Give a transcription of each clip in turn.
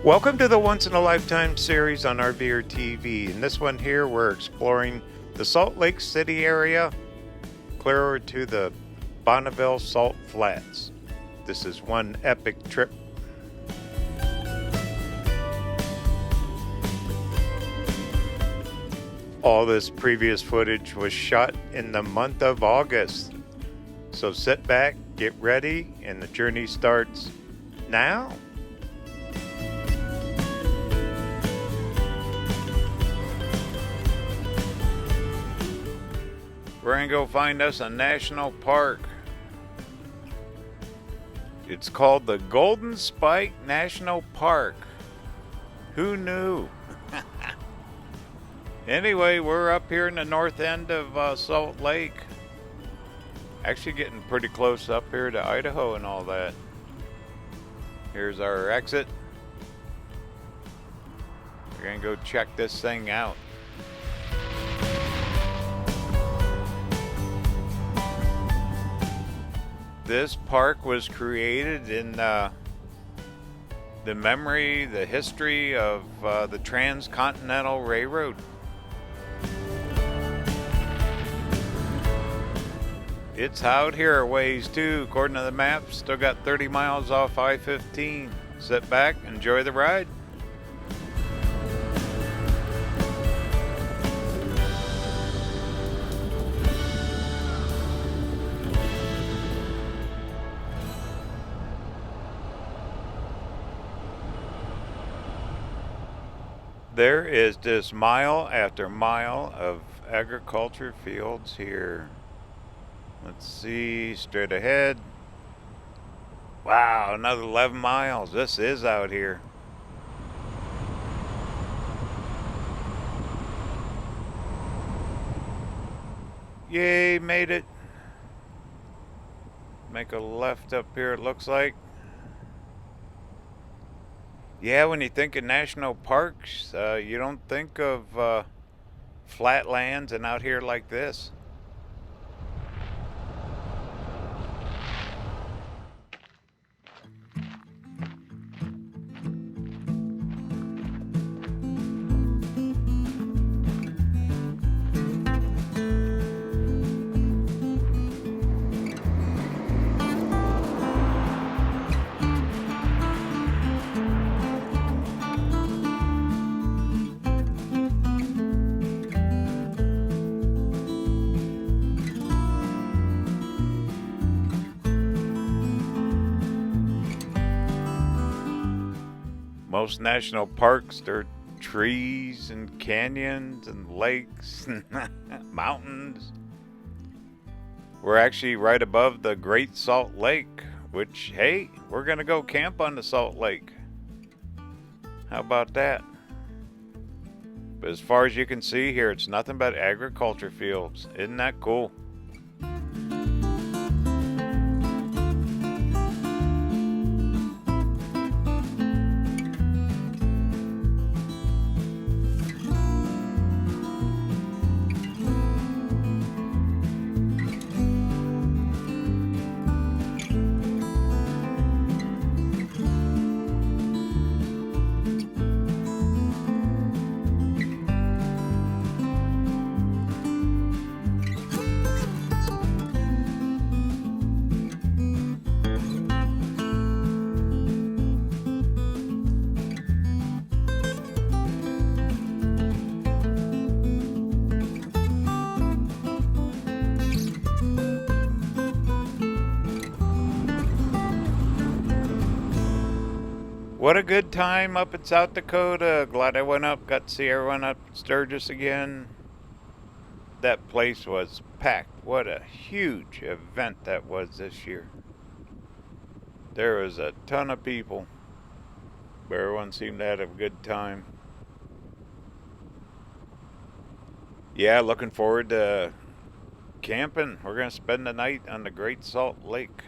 Welcome to the Once in a Lifetime series on RVerTV. In this one here, we're exploring the Salt Lake City area, clear to the Bonneville Salt Flats. This is one epic trip. All this previous footage was shot in the month of August. So sit back, get ready, and the journey starts now. We're gonna go find us a national park. It's called the Golden Spike National Park. Who knew? Anyway, we're up here in the north end of Salt Lake. Actually getting pretty close up here to Idaho and all that. Here's our exit. We're gonna go check this thing out. This park was created in the memory, the history of the Transcontinental Railroad. It's out here a ways too, according to the map. Still got 30 miles off I-15. Sit back, enjoy the ride. There is just mile after mile of agriculture fields here. Let's see, straight ahead. Wow, another 11 miles. This is out here. Yay, made it. Make a left up here, it looks like. Yeah, when you think of national parks, you don't think of flatlands and out here like this. Most national parks, they're trees and canyons and lakes and mountains. We're actually right above the Great Salt Lake, which, hey, we're gonna go camp on the Salt Lake. How about that? But as far as you can see here, it's nothing but agriculture fields. Isn't that cool? What a good time up in South Dakota. Glad I went up, got to see everyone up in Sturgis again. That place was packed. What a huge event that was this year. There was a ton of people. Everyone seemed to have a good time. Yeah, looking forward to camping. We're going to spend the night on the Great Salt Lake.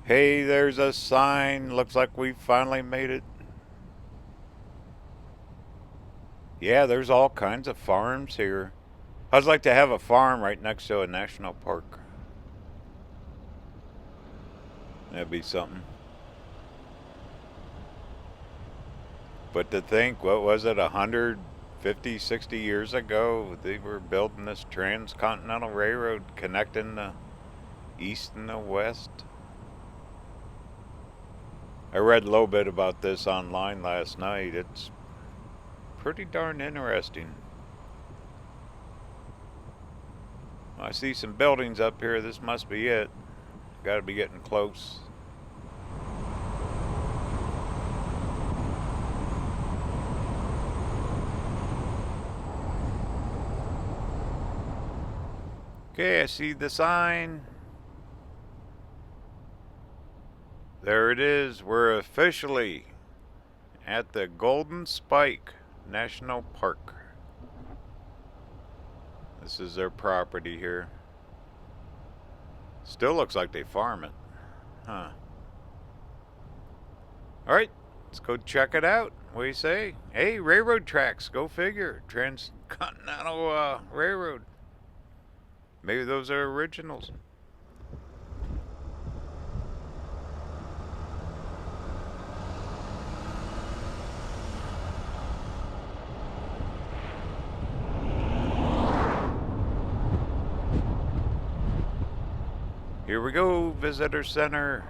Hey, there's a sign. Looks like we finally made it. Yeah, there's all kinds of farms here. I'd like to have a farm right next to a national park. That'd be something. But to think, what was it, 150, 60 years ago, they were building this transcontinental railroad connecting the east and the west. I read a little bit about this online last night. It's pretty darn interesting. I see some buildings up here. This must be it. Gotta be getting close. Okay, I see the sign. There it is. We're officially at the Golden Spike National Park. This is their property here. Still looks like they farm it. Huh. Alright, let's go check it out. What do you say? Hey, railroad tracks. Go figure. Transcontinental Railroad. Maybe those are originals. Here we go, visitor center.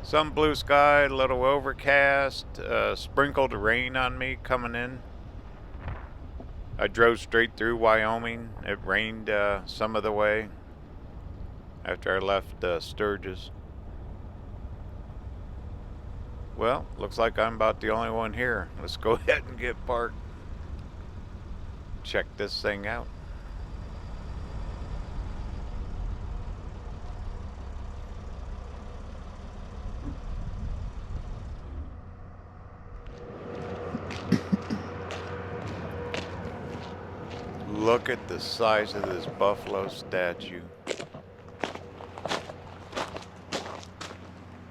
Some blue sky, a little overcast, sprinkled rain on me coming in. I drove straight through Wyoming. It rained some of the way after I left Sturgis. Well, looks like I'm about the only one here. Let's go ahead and get parked. Check this thing out. Look at the size of this buffalo statue.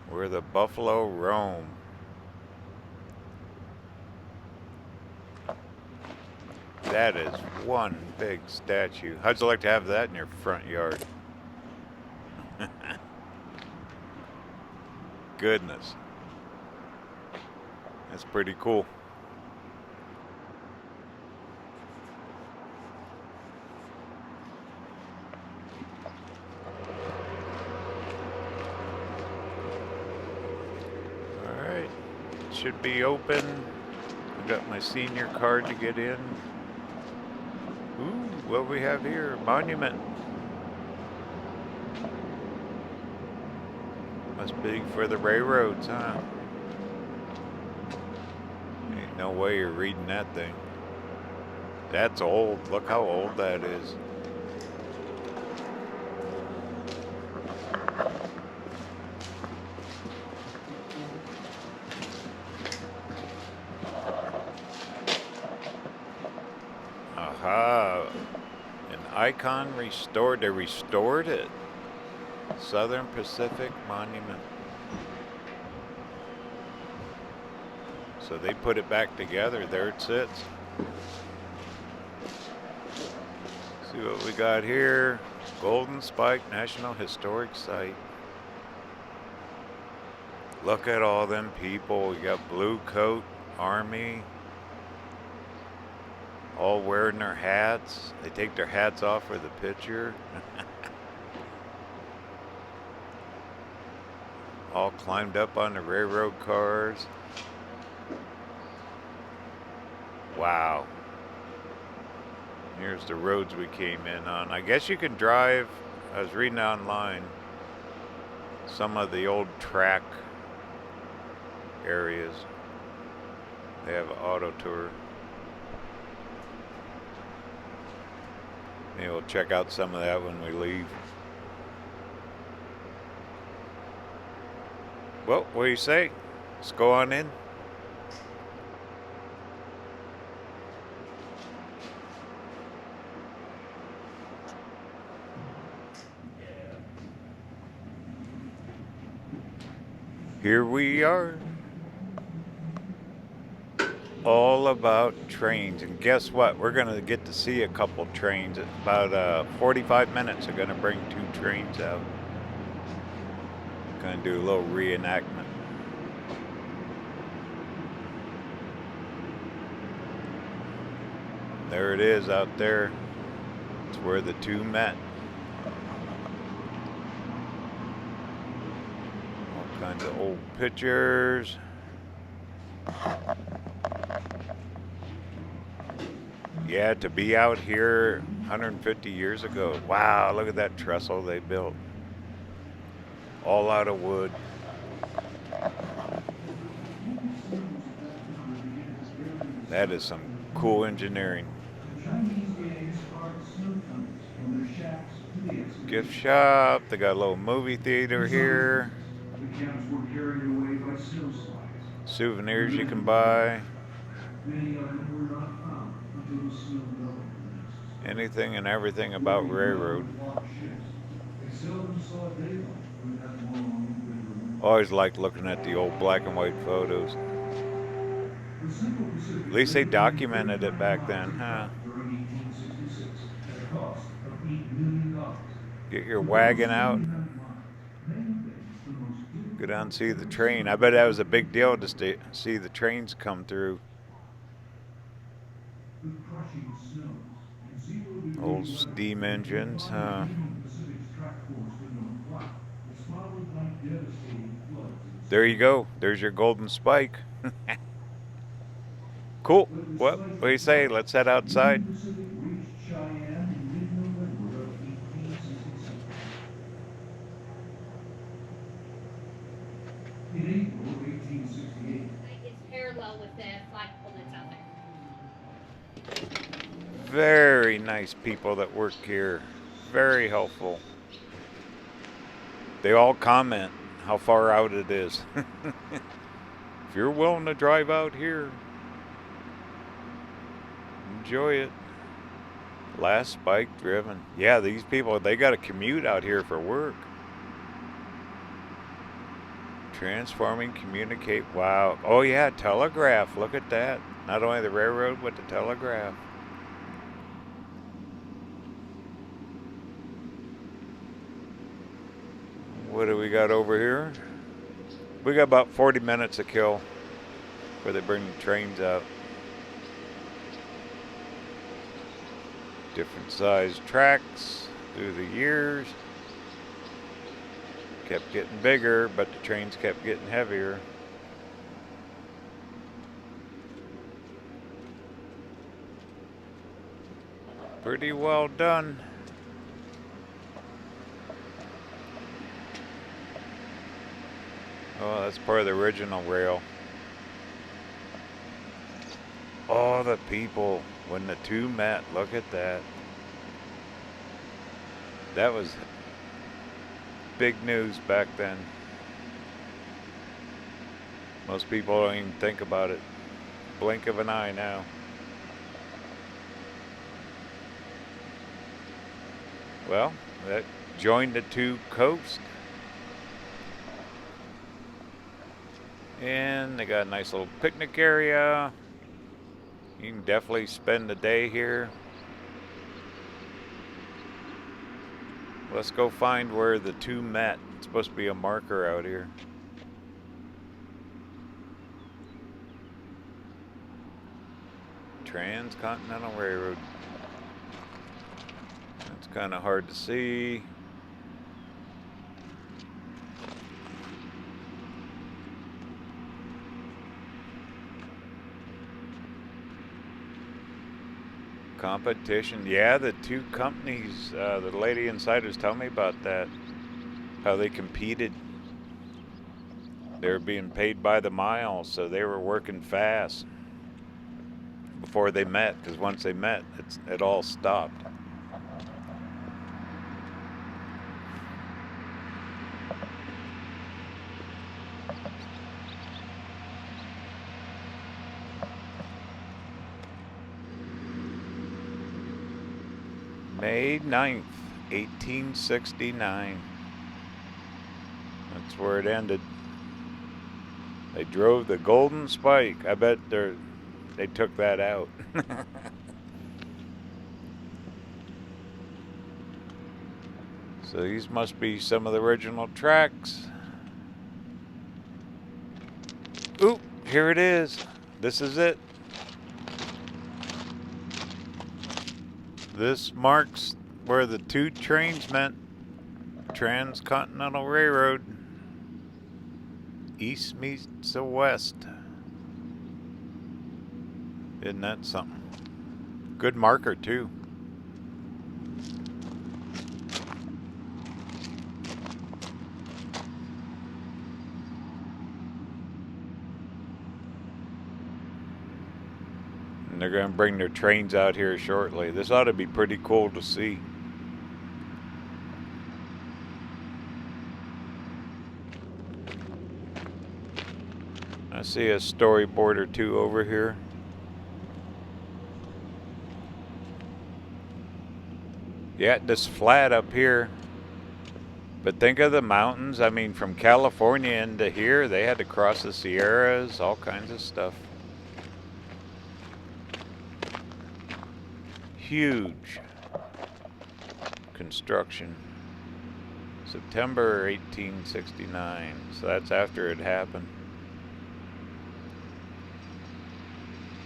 Where the buffalo roam. That is one big statue. How'd you like to have that in your front yard? Goodness. That's pretty cool. Alright. Should be open. I got my senior card to get in. Ooh, what we have here? Monument. Must be for the railroads, huh? Ain't no way you're reading that thing. That's old. Look how old that is. Aha. An icon restored. They restored it. Southern Pacific Monument. So they put it back together. There it sits. See what we got here. Golden Spike National Historic Site. Look at all them people. You got blue coat, army. All wearing their hats. They take their hats off for the picture. All climbed up on the railroad cars. Wow. Here's the roads we came in on. I guess you can drive, I was reading online, some of the old track areas. They have an auto tour. Maybe we'll check out some of that when we leave. Well, what do you say? Let's go on in. Here we are. all about trains. And guess what? We're going to get to see a couple trains. About 45 minutes are going to bring 2 trains out. Going to do a little reenactment. There it is out there. It's where the 2 met. All kinds of old pictures. Yeah, to be out here 150 years ago. Wow, look at that trestle they built. All out of wood. That is some cool engineering. Gift shop. They got a little movie theater here. Souvenirs you can buy. Anything and everything about railroad. Always like looking at the old black and white photos. At least they documented it back then, huh? Get your wagon out. Go down and see the train. I bet that was a big deal to see the trains come through. Old steam engines, huh? There you go. There's your golden spike. Cool. What do you say? Let's head outside. In April of 1868. It's parallel with the flagpole that's out there. Very nice people that work here. Very helpful. They all comment how far out it is. If you're willing to drive out here, enjoy it. Last spike driven. Yeah, these people, they got to commute out here for work. Transforming, communicate. Wow. Oh yeah, telegraph. Look at that. Not only the railroad, but the telegraph. What do we got over here? We got about 40 minutes to kill before they bring the trains out. Different size tracks through the years. Kept getting bigger, but the trains kept getting heavier. Pretty well done. Oh, that's part of the original rail. Oh, the people when the 2 met. Look at that. That was big news back then. Most people don't even think about it. Blink of an eye now. Well, that joined the 2 coasts. And they got a nice little picnic area. You can definitely spend the day here. Let's go find where the 2 met. It's supposed to be a marker out here. Transcontinental Railroad. It's kind of hard to see. Competition. Yeah, the 2 companies, the lady inside was telling me about that. How they competed. They were being paid by the mile, so they were working fast before they met, because once they met, it all stopped. May 9th, 1869. That's where it ended. They drove the golden spike. I bet They took that out. So these must be some of the original tracks. Oop, here it is. This is it. This marks where the two trains met. Transcontinental Railroad. East meets the west. Isn't that something? Good marker too. And they're going to bring their trains out here shortly. This ought to be pretty cool to see. I see a storyboard or two over here. Yeah, this flat up here. But think of the mountains. I mean, from California into here, they had to cross the Sierras, all kinds of stuff. Huge construction. September 1869. So that's after it happened.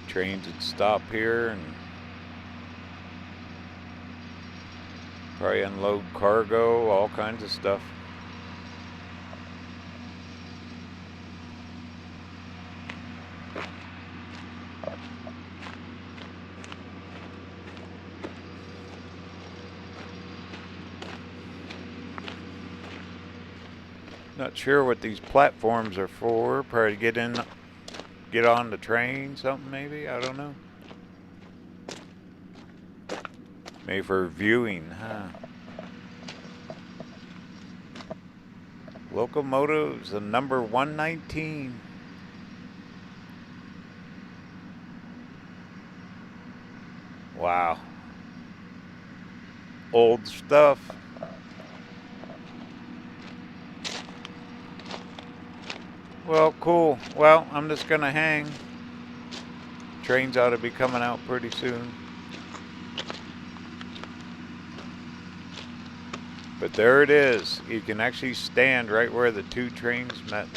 Trains would stop here and probably unload cargo, all kinds of stuff. Not sure what these platforms are for. Probably to get on the train, something maybe. I don't know. Maybe for viewing, huh? Locomotives, the number 119. Wow. Old stuff. Well, cool. Well, I'm just gonna hang. Trains ought to be coming out pretty soon. But there it is. You can actually stand right where the two trains met.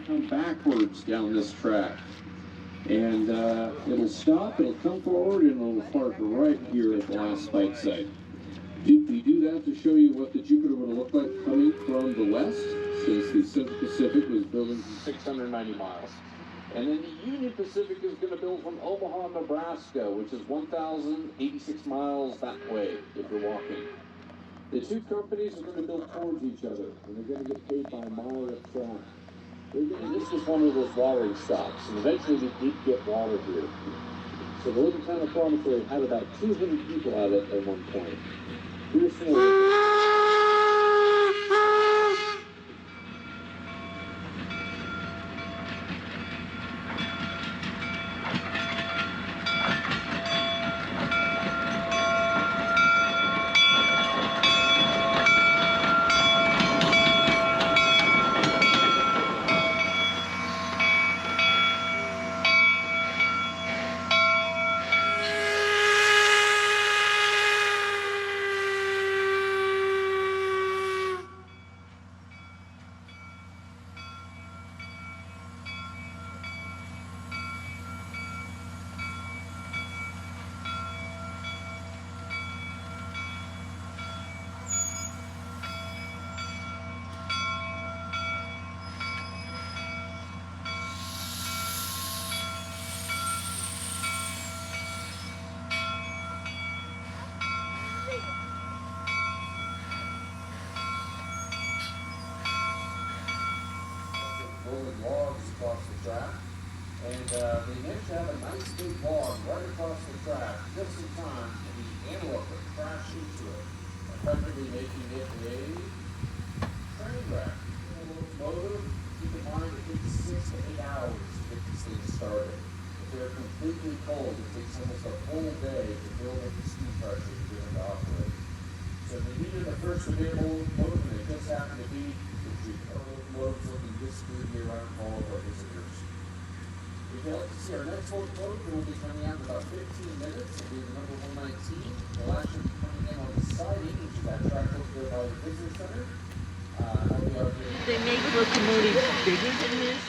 Come backwards down this track. And it'll stop, it'll come forward, and it'll park right here at the last spike site. We do that to show you what the Jupiter would look like coming from the west, since the Central Pacific was building from 690 miles. And then the Union Pacific is going to build from Omaha, Nebraska, which is 1,086 miles that way, if you're walking. The two companies are going to build towards each other, and they're going to get paid by a mile of track. And this was one of those watering stops, and eventually we did get water here. So the little town of Promontory had about 200 people at it at one point. Here's some more. Logs across the track, and they managed to have a nice big log right across the track just in time for the Antelope to crash into it, effectively making it a train wreck. motor, keep in mind it takes 6 to 8 hours to get these things started. If they're completely cold, it takes almost a full day to build up the steam pressure to get them to operate. So if they needed the first available locomotive, and it just happened to be the locomotives looking this good year-round for all of our visitors. If you'd like to see our next locomotive, it will be coming out in about 15 minutes. It'll be the number 119. It'll actually be coming in on the siding, which is that track over there by the visitor center. They make locomotives bigger than this?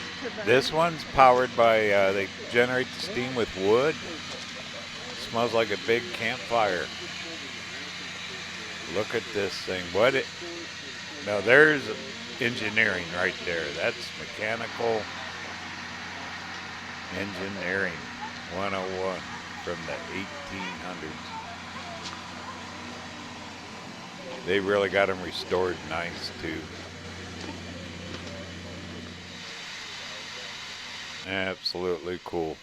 This one's powered by, they generate the steam with wood. Smells like a big campfire. Look at this thing. Now there's engineering right there. That's mechanical engineering 101 from the 1800s. They really got them restored nice too. Absolutely cool.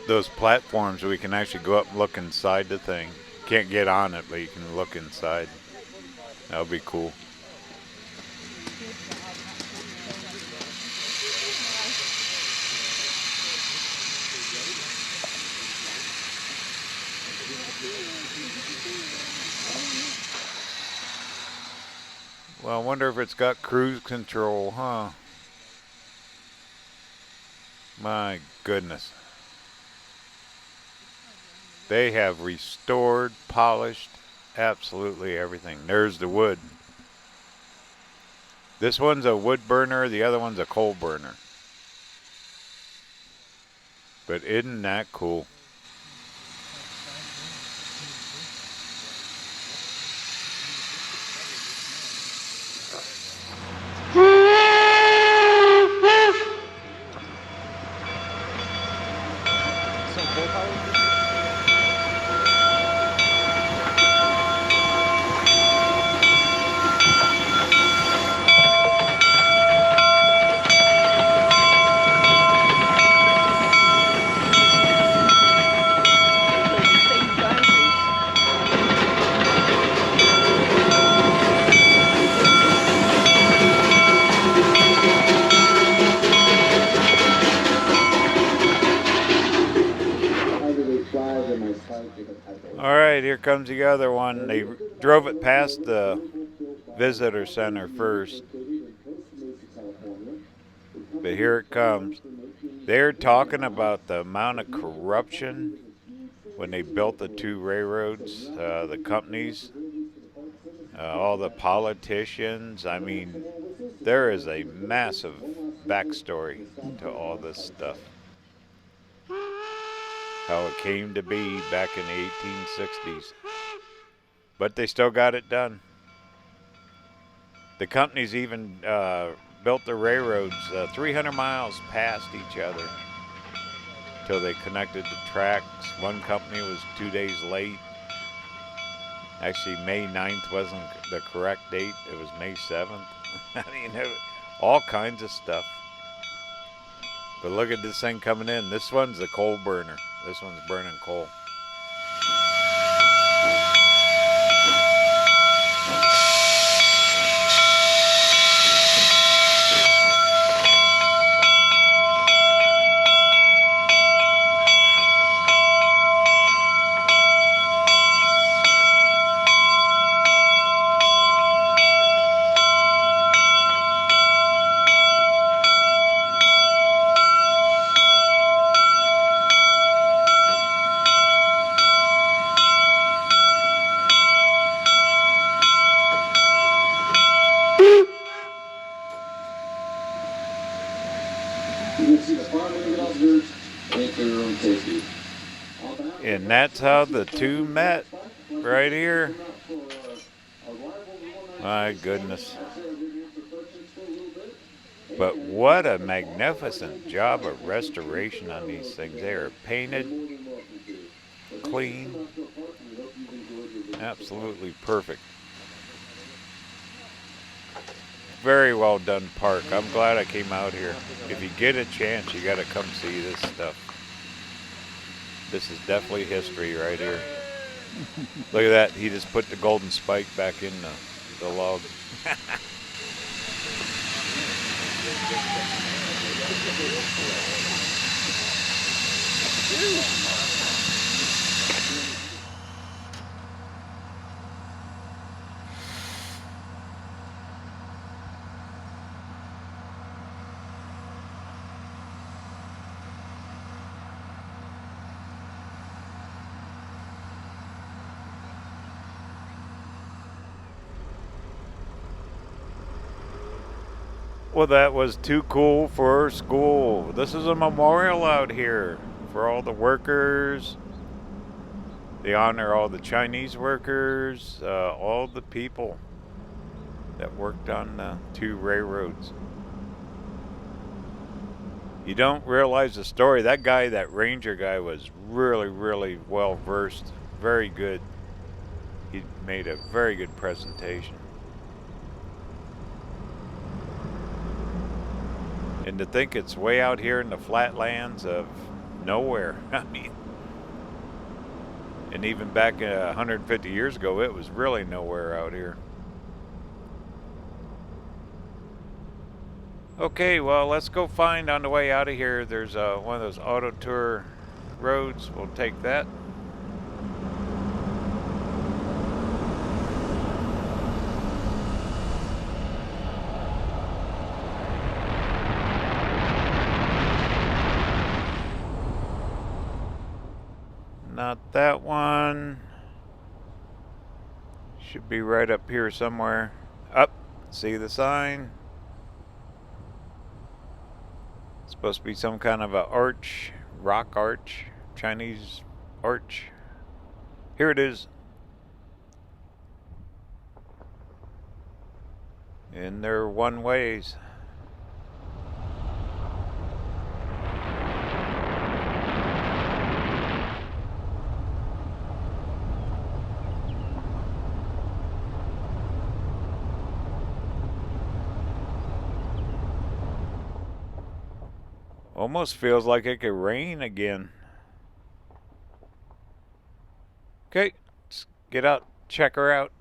Those platforms, we can actually go up and look inside the thing. Can't get on it, but you can look inside. That'll be cool. Well, I wonder if it's got cruise control, huh? My goodness. They have restored, polished, absolutely everything. There's the wood. This one's a wood burner, the other one's a coal burner. But isn't that cool? Alright, here comes the other one. They drove it past the visitor center first. But here it comes. They're talking about the amount of corruption when they built the two railroads, the companies, all the politicians. I mean, there is a massive backstory to all this stuff. How it came to be back in the 1860s. But they still got it done. The companies even built the railroads 300 miles past each other till they connected the tracks. One company was 2 days late. Actually, May 9th wasn't the correct date. It was May 7th. I mean, all kinds of stuff. But look at this thing coming in. This one's a coal burner. This one's burning coal. And that's how the two met, right here. My goodness. But what a magnificent job of restoration on these things. They are painted, clean, absolutely perfect. Very well done park. I'm glad I came out here. If you get a chance, you got to come see this stuff. This is definitely history right here. Look at that. He just put the golden spike back in the log. Well, that was too cool for school. This is a memorial out here for all the workers. They honor all the Chinese workers, all the people that worked on the two railroads. You don't realize the story. That guy, that ranger guy, was really, really well versed. Very good. He made a very good presentation. And to think it's way out here in the flatlands of nowhere. I mean, and even back 150 years ago, it was really nowhere out here. Okay, well, let's go find on the way out of here. There's one of those auto tour roads. We'll take that. Not that one. Should be right up here somewhere. Up. See the sign? It's supposed to be some kind of a arch, rock arch, Chinese arch. Here it is. And they're one ways. Almost feels like it could rain again. Okay, let's get out, check her out.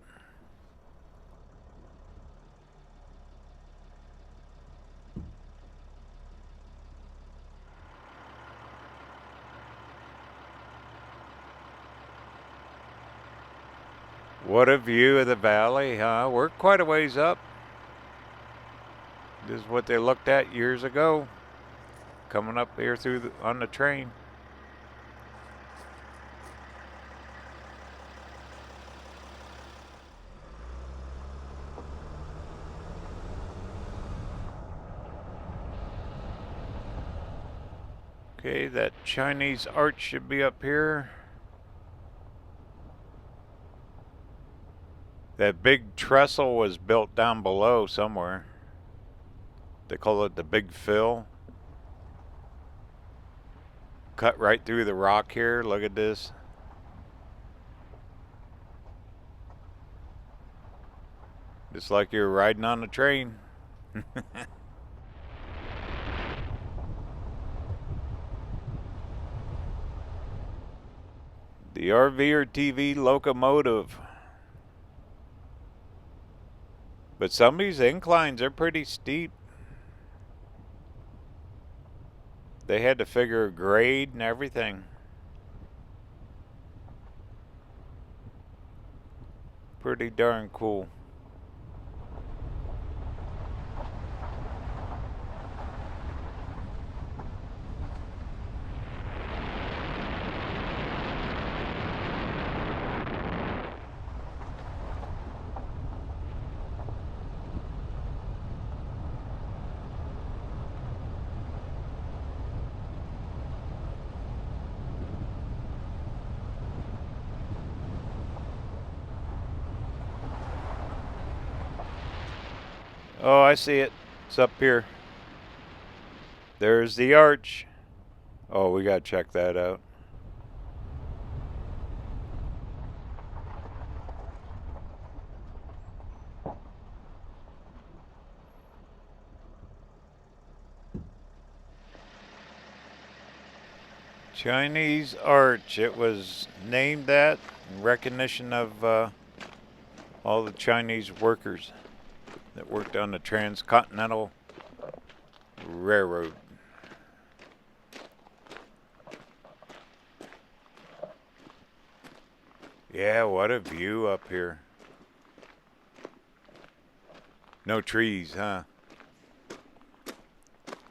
What a view of the valley, huh? We're quite a ways up. This is what they looked at years ago, coming up here on the train. Okay, that Chinese arch should be up here. That big trestle was built down below somewhere. They call it the Big Fill. Cut right through the rock here. Look at this. Just like you're riding on a train. The RVerTV locomotive. But some of these inclines are pretty steep. They had to figure grade and everything. Pretty darn cool. Oh, I see it. It's up here. There's the arch. Oh, we gotta check that out. Chinese Arch. It was named that in recognition of all the Chinese workers that worked on the Transcontinental Railroad. Yeah, what a view up here. No trees, huh?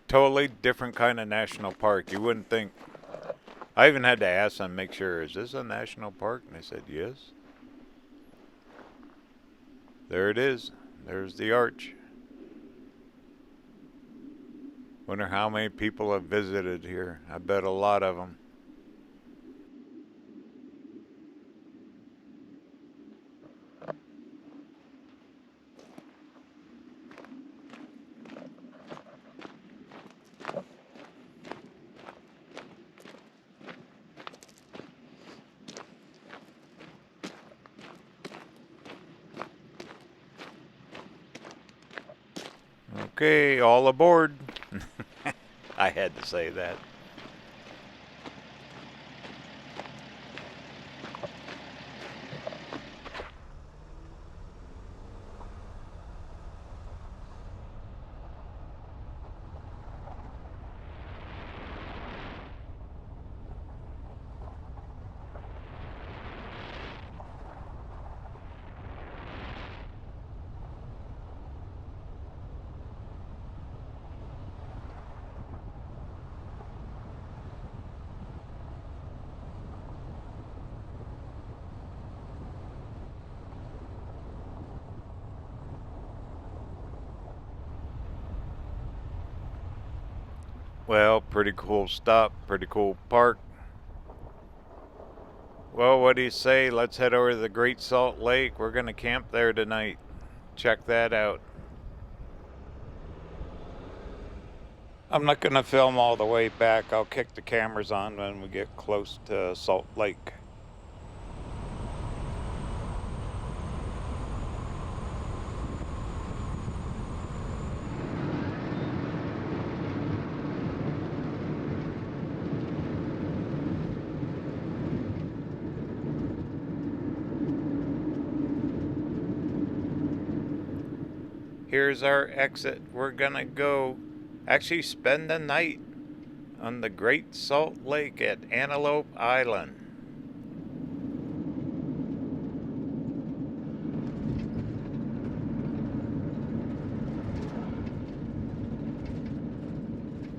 Totally different kind of national park. You wouldn't think. I even had to ask them, make sure, is this a national park? And they said yes. There it is. There's the arch. Wonder how many people have visited here. I bet a lot of them. Okay, all aboard. I had to say that. Well, pretty cool stop, pretty cool park. Well, what do you say? Let's head over to the Great Salt Lake. We're going to camp there tonight. Check that out. I'm not going to film all the way back. I'll kick the cameras on when we get close to Salt Lake. Here's our exit. We're gonna go actually spend the night on the Great Salt Lake at Antelope Island.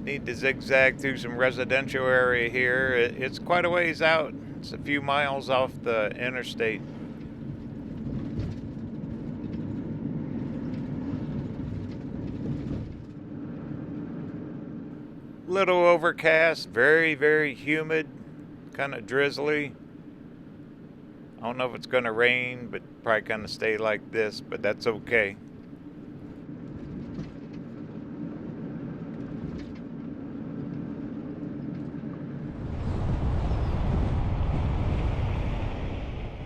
Need to zigzag through some residential area here. It's quite a ways out. It's a few miles off the interstate. Little overcast, very, very humid, kind of drizzly. I don't know if it's going to rain, but probably going to stay like this, but that's okay.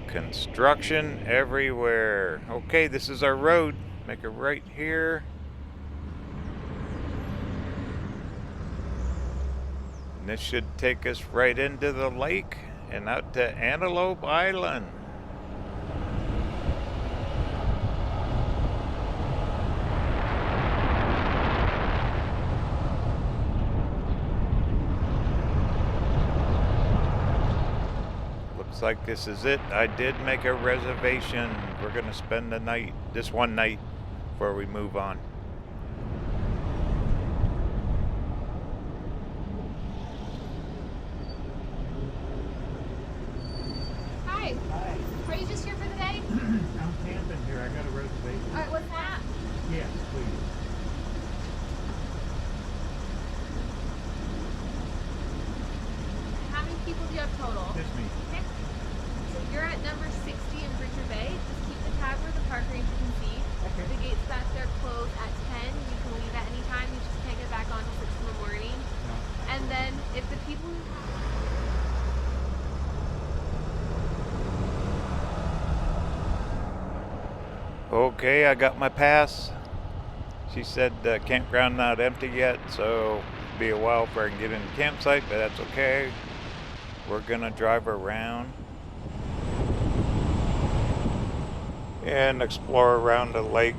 Construction everywhere. Okay, this is our road. Make a right here. And this should take us right into the lake and out to Antelope Island. Looks like this is it. I did make a reservation. We're gonna spend the night, this one night, before we move on. Are you just here for the day? I'm camping here. I got a reservation. All right, what's that? Yes, please. How many people do you have total? Just me. Okay. So you're at number 60 in Bridger Bay. Just keep the tab where the park ranger can see. Okay. The gates back there close at 10. You can leave at any time. You just can't get back on until 6 in the morning. No. And then if the people who Okay, I got my pass. She said the campground not empty yet, so it'll be a while before I can get in the campsite, but that's okay. we're gonna drive around and explore around the lake.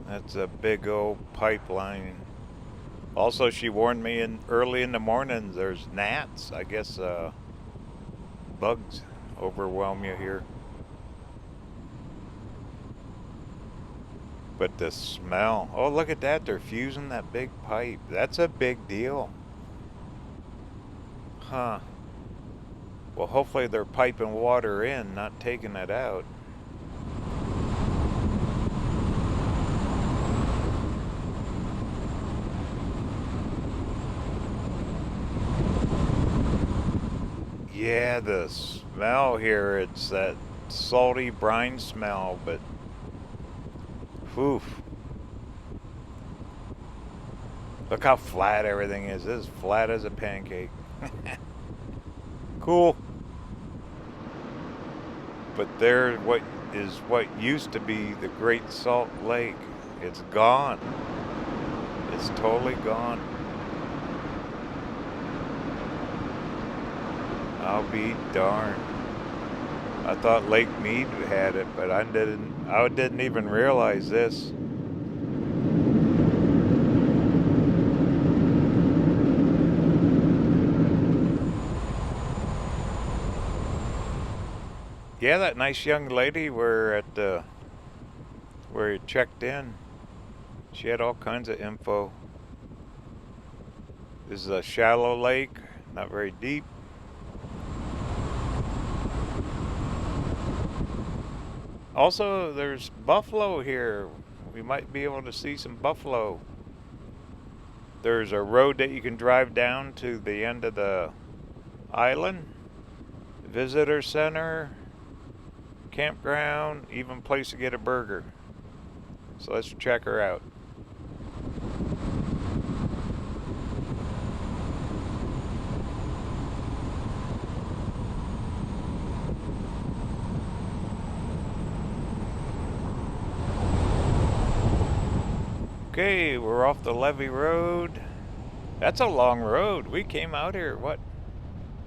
That's a big old pipeline. Also, she warned me early in the morning there's gnats. I guess bugs overwhelm you here. But the smell. Oh, look at that. They're fusing that big pipe. That's a big deal. Huh. Well, hopefully they're piping water in, not taking it out. Yeah, the smell here, it's that salty brine smell, but whew. Look how flat everything is. This is flat as a pancake. Cool. But there what used to be the Great Salt Lake. It's gone. It's totally gone. I'll be darned. I thought Lake Mead had it, but I didn't even realize this. Yeah, that nice young lady where you checked in, she had all kinds of info. This is a shallow lake, not very deep. Also, there's buffalo here. We might be able to see some buffalo. There's a road that you can drive down to the end of the island, visitor center, campground, even place to get a burger. So let's check her out. Okay, we're off the Levee Road. That's a long road. We came out here, what?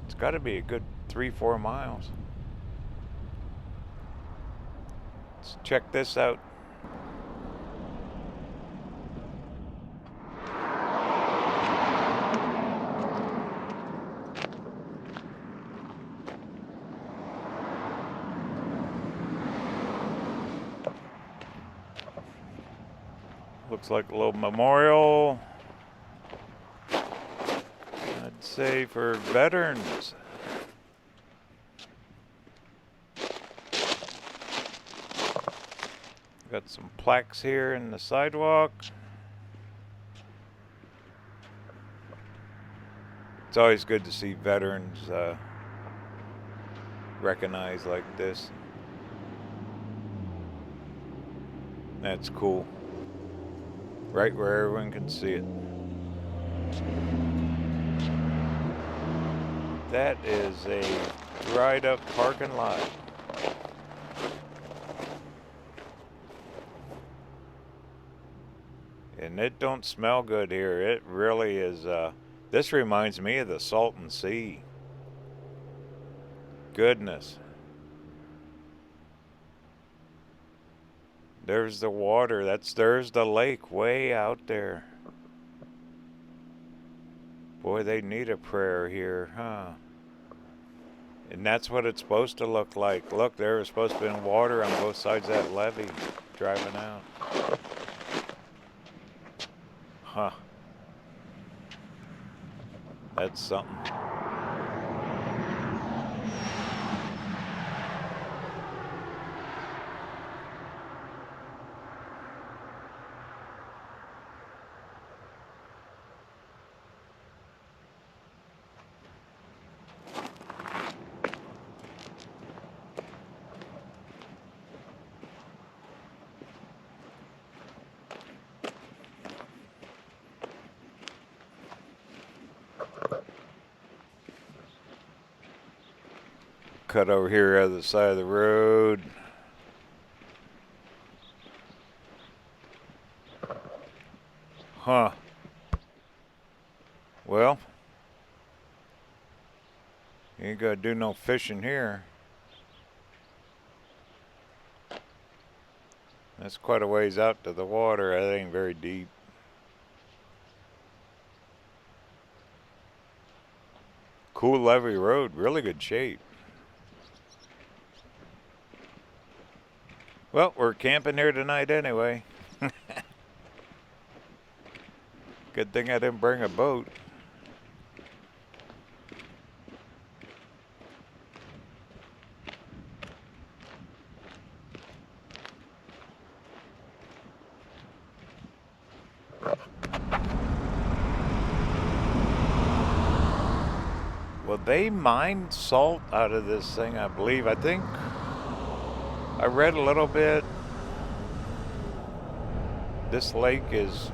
It's got to be a good 3-4 miles. Let's check this out. Looks like a little memorial, I'd say, for veterans. Got some plaques here in the sidewalk. It's always good to see veterans recognized like this. That's cool. Right where everyone can see it. That is a dried up parking lot. And it don't smell good here. It really is, this reminds me of the Salton Sea. Goodness. There's the water. There's the lake way out there. Boy, they need a prayer here, huh? And that's what it's supposed to look like. Look, there's supposed to be water on both sides of that levee driving out. Huh. That's something. cut over here out of the side of the road. Huh. Well, you ain't gonna do no fishing here. That's quite a ways out to the water. That ain't very deep. Cool levee road, really good shape. Well, we're camping here tonight anyway. Good thing I didn't bring a boat. Well, they mine salt out of this thing, I believe. I think I read a little bit. This lake is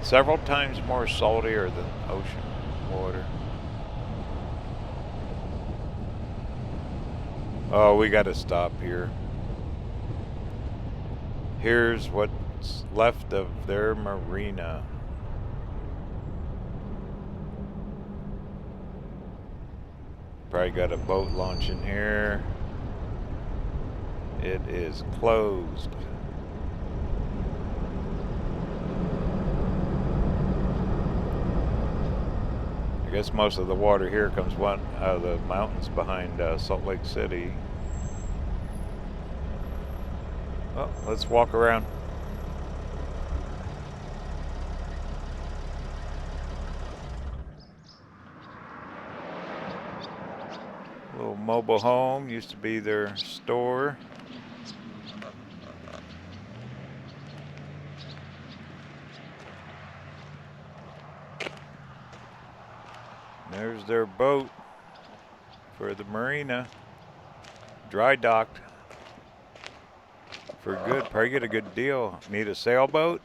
several times more saltier than ocean water. Oh, we got to stop here. Here's what's left of their marina. Probably got a boat launching here. It is closed. I guess most of the water here comes out of the mountains behind Salt Lake City. Well, let's walk around. Little mobile home, used to be their store. There's their boat for the marina. Dry docked for good. Probably get a good deal. Need a sailboat?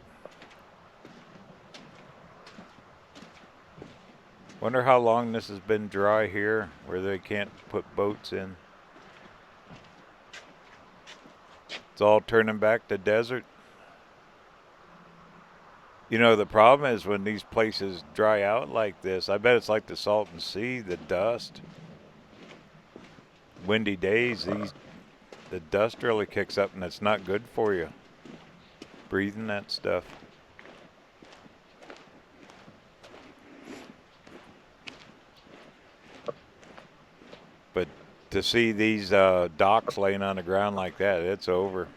Wonder how long this has been dry here where they can't put boats in. It's all turning back to desert. You know, the problem is when these places dry out like this, I bet it's like the Salton Sea, the dust. Windy days, the dust really kicks up and it's not good for you. Breathing that stuff. But to see these docks laying on the ground like that, it's over.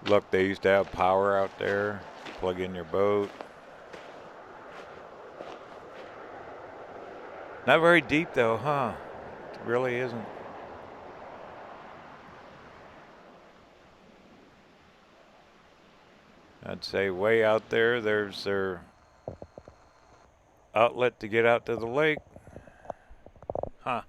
Look, they used to have power out there. Plug in your boat. Not very deep though, huh? It really isn't. I'd say way out there, there's their outlet to get out to the lake. Huh.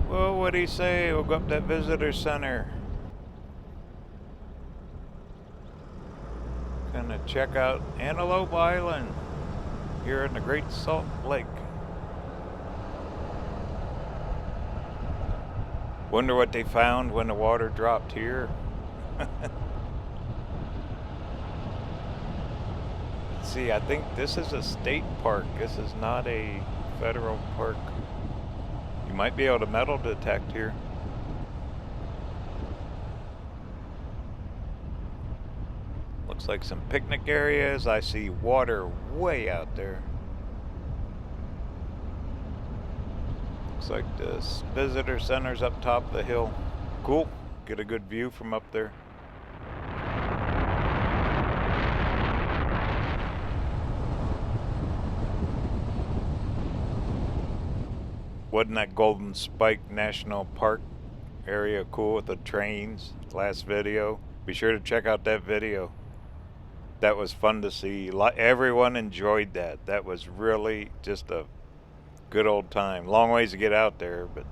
Well, what do you say? We'll go up that visitor center. Gonna check out Antelope Island here in the Great Salt Lake. Wonder what they found when the water dropped here. Let's see, I think this is a state park. This is not a federal park. You might be able to metal detect here. Looks like some picnic areas. I see water way out there. Looks like the visitor center's up top of the hill. Cool. Get a good view from up there. Wasn't that Golden Spike National Park area cool with the trains? Last video. Be sure to check out that video. That was fun to see. Everyone enjoyed that. That was really just a good old time. Long ways to get out there, but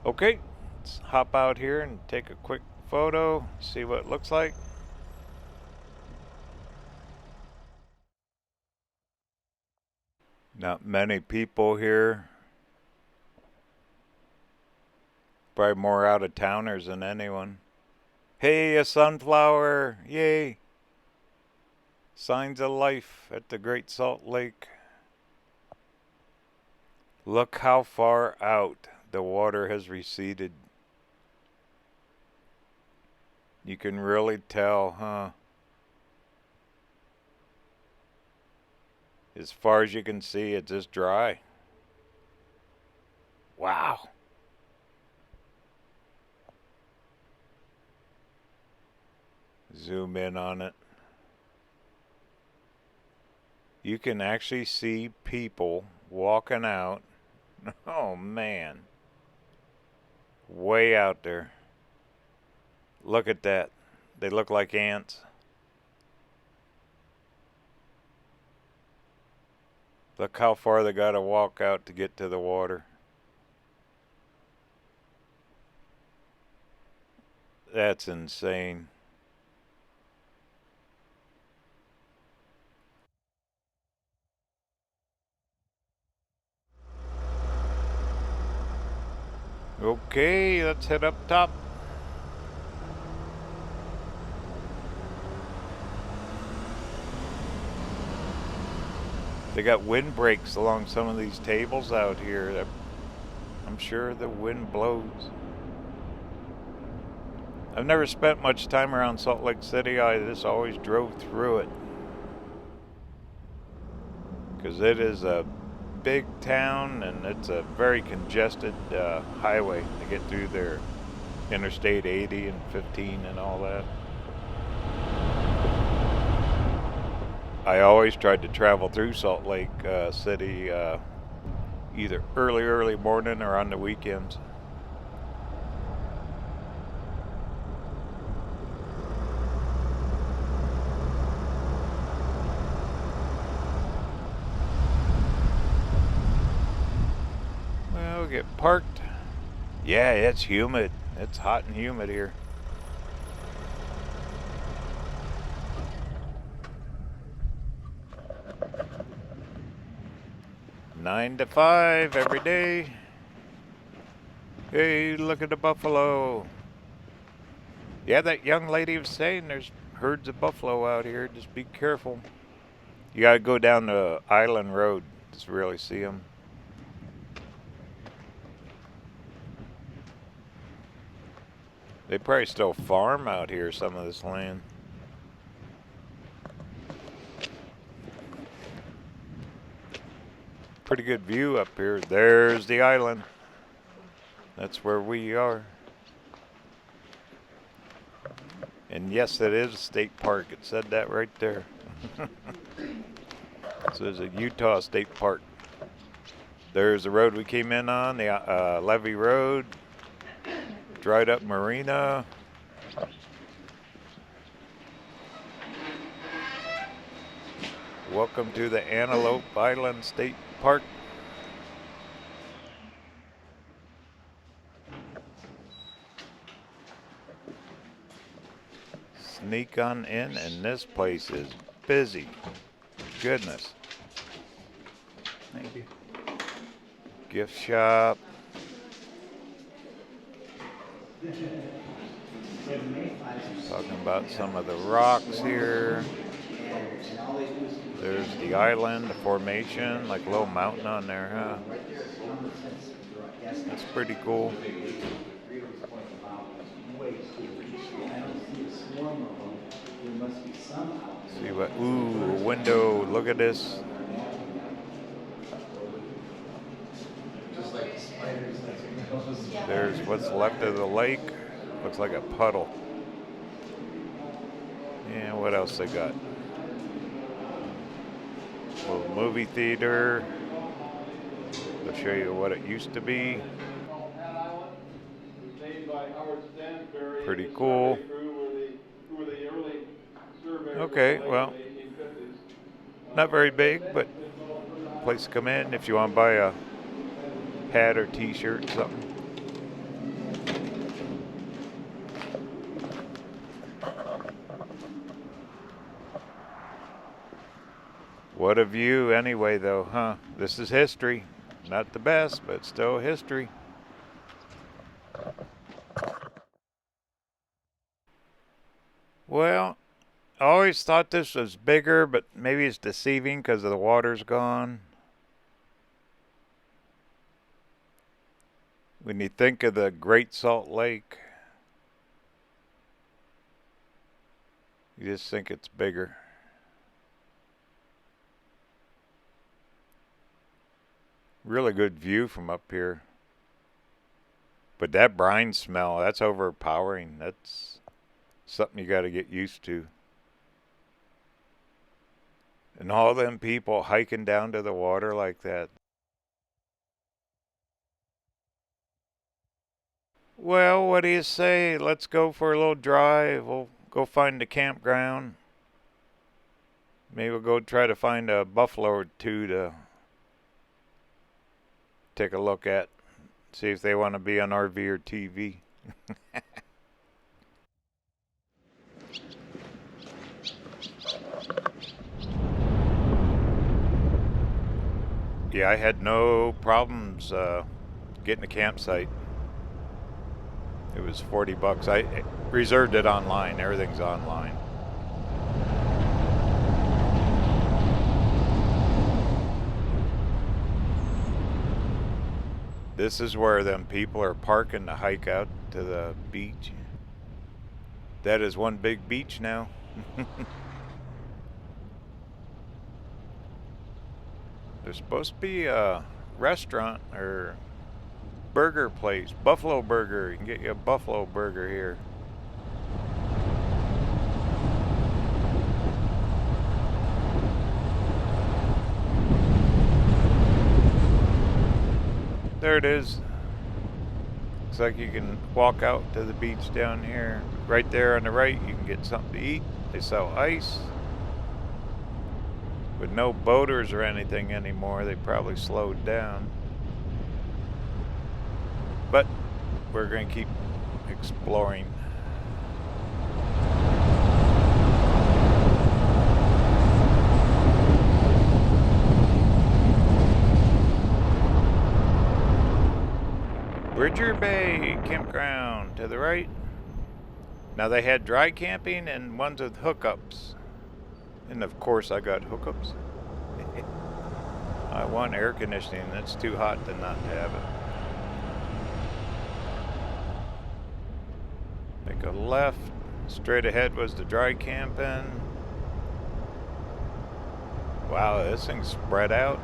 okay. Let's hop out here and take a quick photo, see what it looks like. Not many people here. Probably more out-of-towners than anyone. Hey, a sunflower! Yay! Signs of life at the Great Salt Lake. Look how far out the water has receded. You can really tell, huh? As far as you can see, it's just dry. Wow. Zoom in on it. You can actually see people walking out. Oh man. Way out there. Look at that. They look like ants. Look how far they gotta walk out to get to the water. That's insane. Okay, let's head up top. They got windbreaks along some of these tables out here. I'm sure the wind blows. I've never spent much time around Salt Lake City. I just always drove through it. Because it is a big town and it's a very congested highway to get through there. Interstate 80 and 15 and all that. I always tried to travel through Salt Lake City either early morning or on the weekends. Well, get parked. Yeah, it's humid. It's hot and humid here. Nine to 5 every day. Hey, look at the buffalo. Yeah, that young lady was saying there's herds of buffalo out here. Just be careful. You gotta go down the Island Road to really see them. They probably still farm out here some of this land. Pretty good view up here. There's the island. That's where we are. And yes, it is a state park. It said that right there. So it's a Utah State Park. There's the road we came in on, the Levee Road. Dried up marina. Welcome to the Antelope Island State Park. Sneak on in and this place is busy. Goodness. Thank you. Gift shop. Talking about some of the rocks here. There's the island, the formation, like a little mountain on there, huh? That's pretty cool. See what, ooh, a window, look at this. There's what's left of the lake. Looks like a puddle. Yeah, what else they got? Little movie theater. They'll show you what it used to be. Pretty cool. Okay, well, not very big, but place to come in if you want to buy a hat or t-shirt or something. What a view anyway, though, huh? This is history. Not the best, but still history. Well, I always thought this was bigger, but maybe it's deceiving because the water's gone. When you think of the Great Salt Lake, you just think it's bigger. Really good view from up here. But that brine smell, that's overpowering. That's something you got to get used to. And all them people hiking down to the water like that. Well, what do you say? Let's go for a little drive. We'll go find a campground. Maybe we'll go try to find a buffalo or two to take a look at. See if they want to be on RVerTV. Yeah, I had no problems getting a campsite. It was $40. I reserved it online. Everything's online. This is where them people are parking to hike out to the beach. That is one big beach now. There's supposed to be a restaurant or burger place, Buffalo Burger. You can get you a Buffalo Burger here. There it is. Looks like you can walk out to the beach down here. Right there on the right, you can get something to eat. They sell ice. With no boaters or anything anymore, they probably slowed down. But we're going to keep exploring. Bridger Bay Campground to the right. Now they had dry camping and ones with hookups. And of course I got hookups. I want air conditioning. It's too hot to not have it. Make a left. Straight ahead was the dry camping. Wow, this thing's spread out.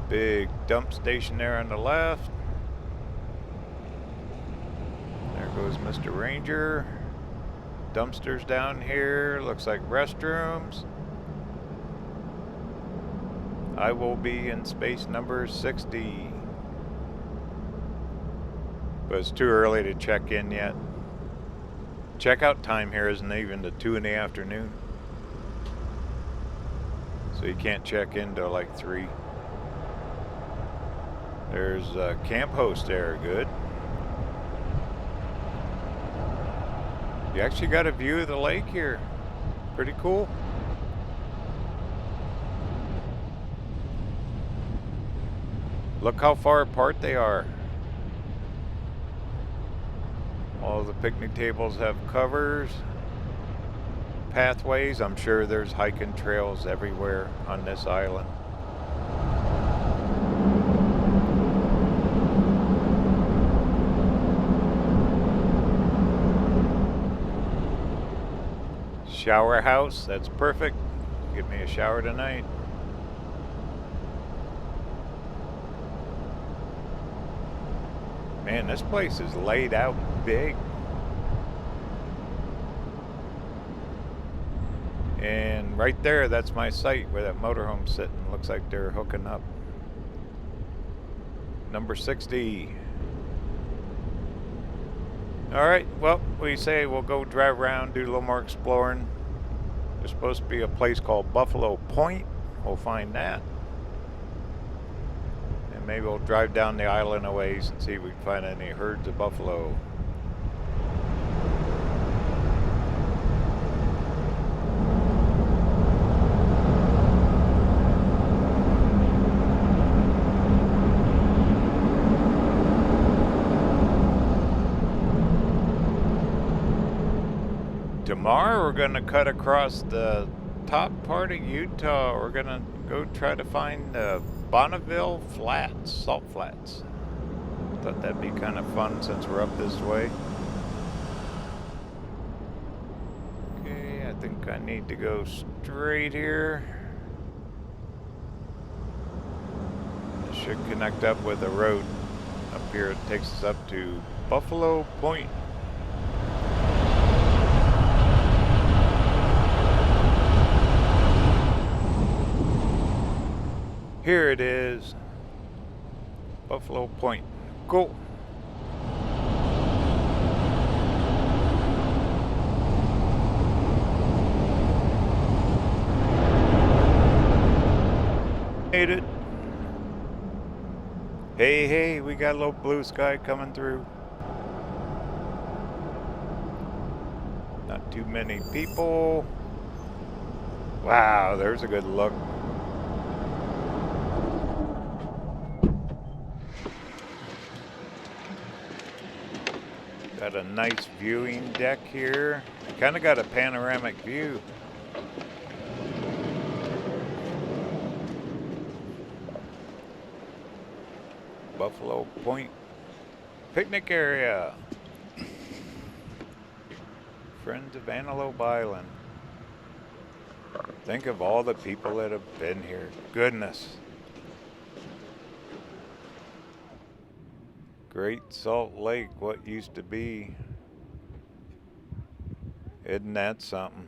Big dump station there on the left. There goes Mr. Ranger. Dumpsters down here. Looks like restrooms. I will be in space number 60. But it's too early to check in yet. Checkout time here isn't even to 2 in the afternoon. So you can't check in till like 3. There's a camp host there, good. You actually got a view of the lake here. Pretty cool. Look how far apart they are. All the picnic tables have covers. Pathways. I'm sure there's hiking trails everywhere on this island. Shower house, that's perfect. Get me a shower tonight. Man, this place is laid out big. And right there, that's my site where that motorhome's sitting. Looks like they're hooking up. Number 60. Alright, well, we say we'll go drive around, do a little more exploring. There's supposed to be a place called Buffalo Point. We'll find that. And maybe we'll drive down the island a ways and see if we can find any herds of buffalo. Tomorrow we're going to cut across the top part of Utah. We're going to go try to find the Bonneville Flats, Salt Flats. Thought that'd be kind of fun since we're up this way. Okay, I think I need to go straight here. This should connect up with a road up here. It takes us up to Buffalo Point. Here it is, Buffalo Point. Cool. Made it. Hey, hey, we got a little blue sky coming through. Not too many people. Wow, there's a good look. Got a nice viewing deck here. Kind of got a panoramic view. Buffalo Point picnic area. Friends of Antelope Island. Think of all the people that have been here. Goodness. Great Salt Lake, what used to be. Isn't that something?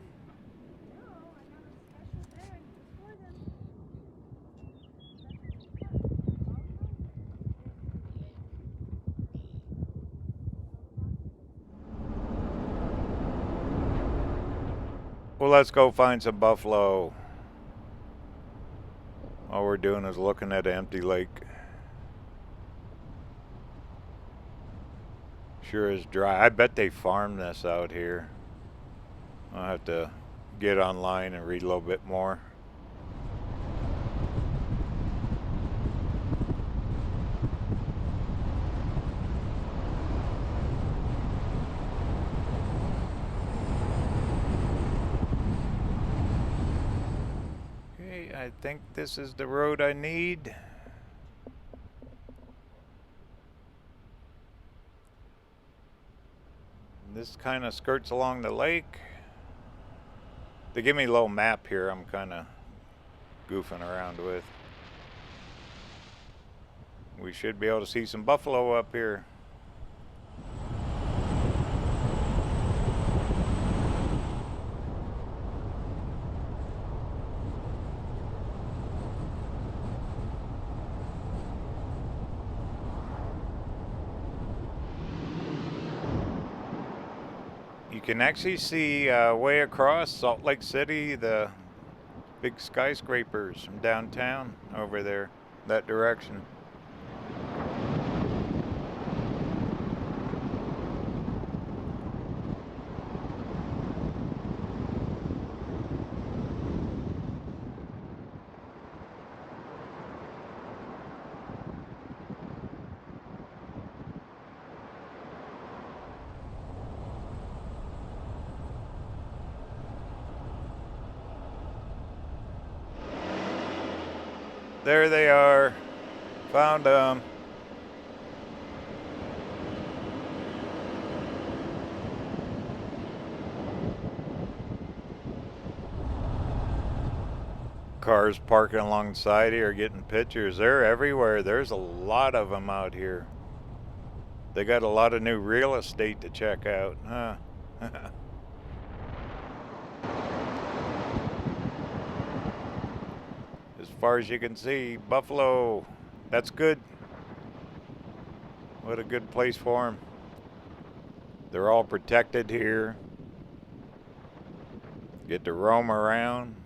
Well, let's go find some buffalo. All we're doing is looking at an empty lake. Sure is dry. I bet they farm this out here. I'll have to get online and read a little bit more. Okay, I think this is the road I need. This kind of skirts along the lake. They give me a little map here I'm kind of goofing around with. We should be able to see some buffalo up here. You can actually see way across Salt Lake City, the big skyscrapers from downtown over there, that direction. There they are. Found them. Cars parking alongside here getting pictures. They're everywhere. There's a lot of them out here. They got a lot of new real estate to check out, huh? As far as you can see, buffalo. That's good. What a good place for them. They're all protected here. Get to roam around.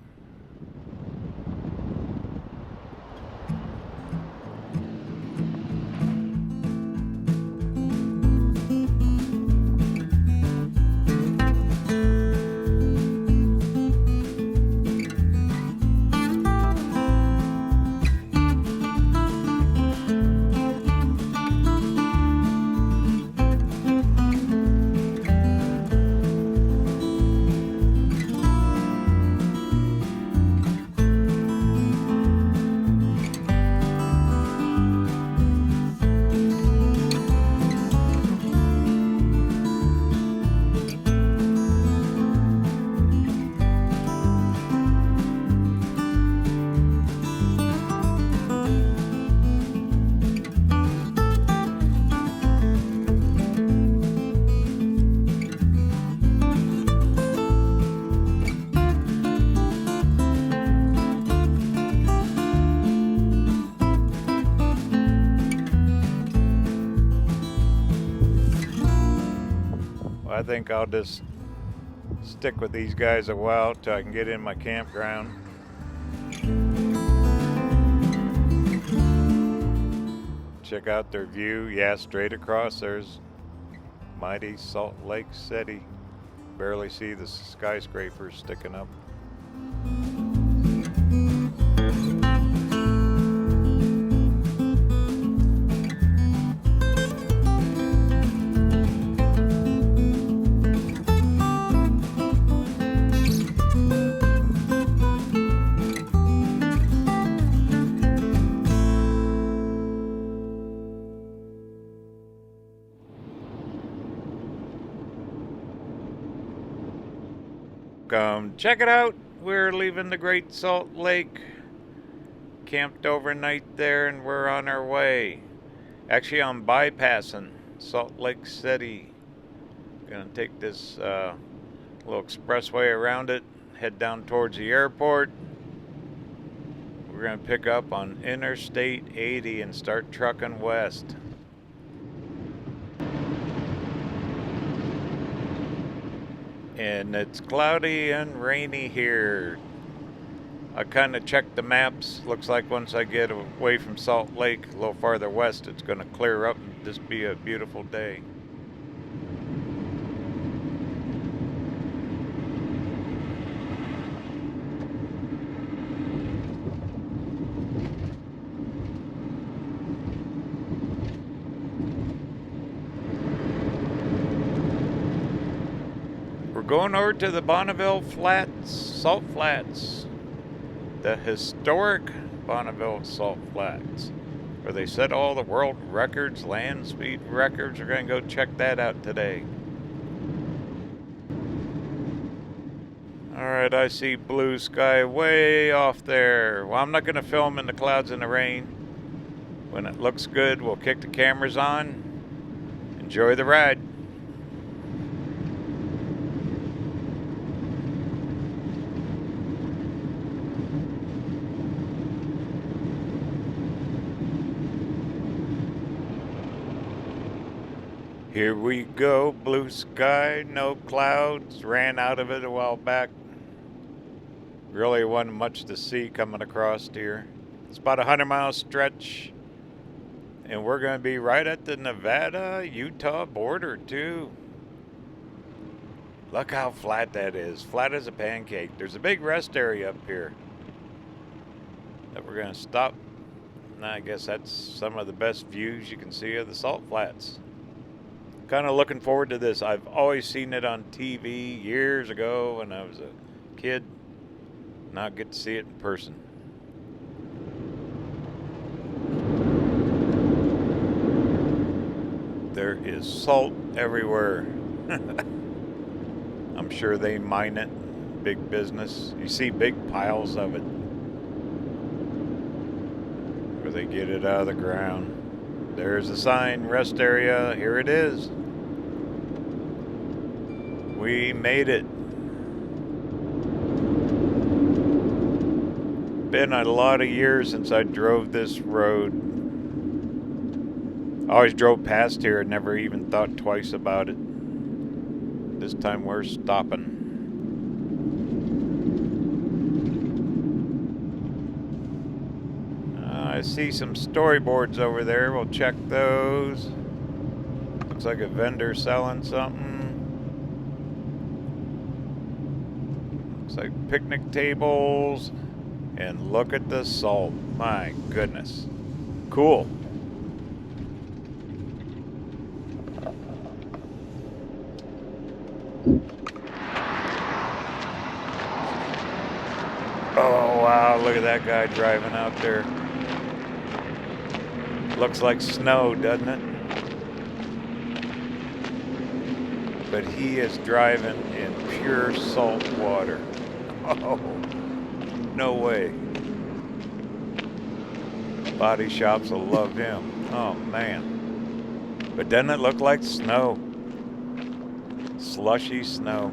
I think I'll just stick with these guys a while till I can get in my campground. Check out their view. Yeah, straight across there's mighty Salt Lake City. Barely see the skyscrapers sticking up. Come check it out. We're leaving the Great Salt Lake. Camped overnight there and we're on our way. Actually, I'm bypassing Salt Lake City. Gonna take this little expressway around it, head down towards the airport. We're gonna pick up on Interstate 80 and start trucking west. And it's cloudy and rainy here. I kind of checked the maps. Looks like once I get away from Salt Lake, a little farther west, it's going to clear up and just be a beautiful day. Going over to the Bonneville Salt Flats, the historic Bonneville Salt Flats, where they set all the world records, land speed records. We're going to go check that out today. All right, I see blue sky way off there. Well, I'm not going to film in the clouds and the rain. When it looks good, we'll kick the cameras on. Enjoy the ride. Here we go, blue sky, no clouds. Ran out of it a while back. Really wasn't much to see coming across here. It's about a 100-mile stretch. And we're going to be right at the Nevada-Utah border, too. Look how flat that is. Flat as a pancake. There's a big rest area up here that we're going to stop. And I guess that's some of the best views you can see of the Salt Flats. Kind of looking forward to this. I've always seen it on TV years ago when I was a kid. Now I get to see it in person. There is salt everywhere. I'm sure they mine it. Big business. You see big piles of it where they get it out of the ground. There's a sign, rest area. Here it is. We made it. Been a lot of years since I drove this road. I always drove past here and never even thought twice about it. This time we're stopping. I see some storyboards over there. We'll check those. Looks like a vendor selling something. Looks like picnic tables. And look at the salt. My goodness. Cool. Oh, wow. Look at that guy driving out there. Looks like snow, doesn't it? But he is driving in pure salt water. Oh, no way. Body shops will love him. Oh, man. But doesn't it look like snow? Slushy snow.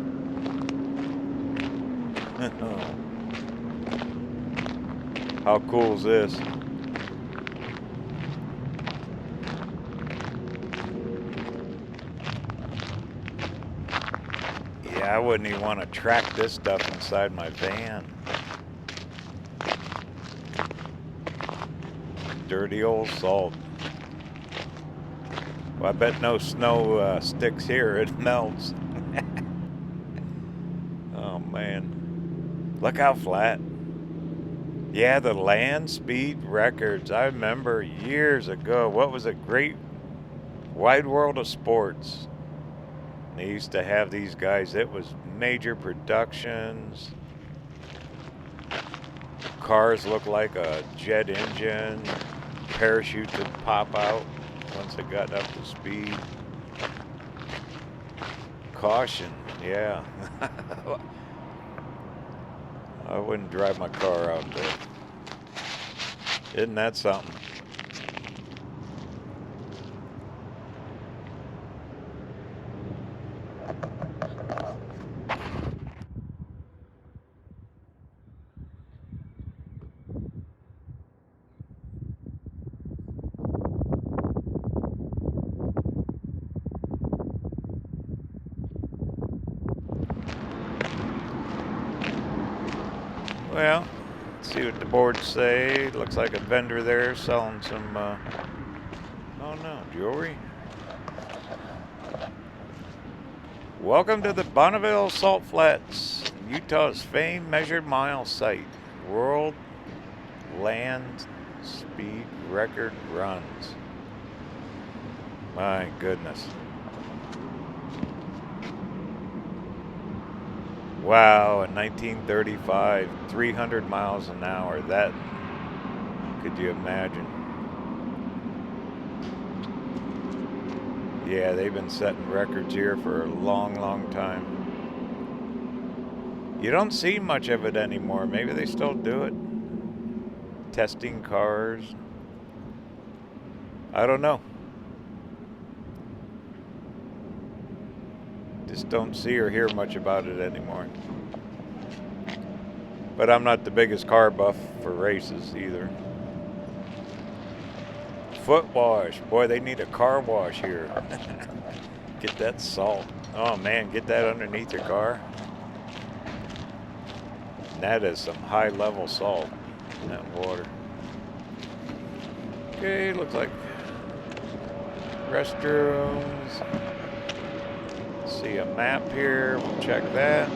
How cool is this? Yeah, I wouldn't even want to track this stuff inside my van. Dirty old salt. Well, I bet no snow sticks here. It melts. Oh, man. Look how flat. Yeah, the land speed records. I remember years ago. What was it? Great Wide World of Sports. They used to have these guys. It was major productions. Cars look like a jet engine. Parachutes would pop out once it got up to speed. Caution, yeah. I wouldn't drive my car out there. Isn't that something? Well, let's see what the boards say. Looks like a vendor there selling some, oh no, jewelry. Welcome to the Bonneville Salt Flats, Utah's famed measured mile site. World land speed record runs. My goodness. Wow, in 1935, 300 miles an hour. That, could you imagine? Yeah, they've been setting records here for a long, long time. You don't see much of it anymore. Maybe they still do it. Testing cars. I don't know. Just don't see or hear much about it anymore. But I'm not the biggest car buff for races either. Foot wash. Boy, they need a car wash here. Get that salt. Oh man, get that underneath your car. That is some high level salt in that water. Okay, looks like restrooms. See a map here, we'll check that.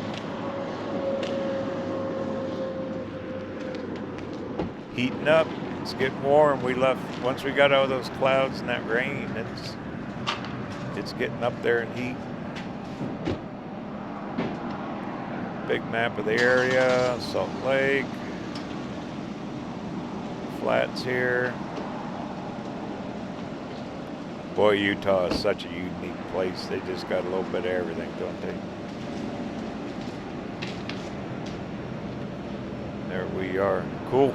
Heating up, it's getting warm. We left, once we got out of those clouds and that rain, it's getting up there in heat. Big map of the area, Salt Lake, flats here. Boy, Utah is such a unique place. They just got a little bit of everything, don't they? There we are. Cool.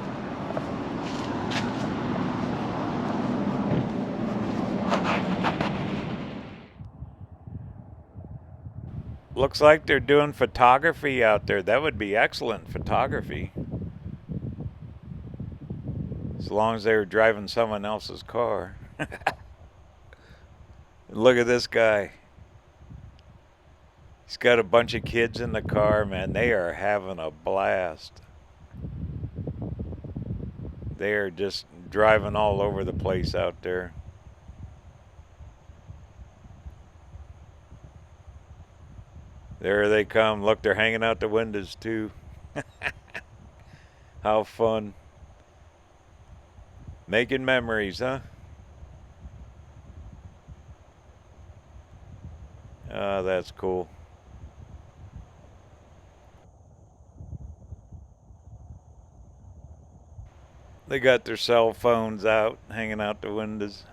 Looks like they're doing photography out there. That would be excellent photography. As long as they were driving someone else's car. Look at this guy. He's got a bunch of kids in the car, man. They are having a blast. They are just driving all over the place out there. There they come. Look, they're hanging out the windows too. How fun. Making memories, huh? Oh, that's cool. They got their cell phones out, hanging out the windows.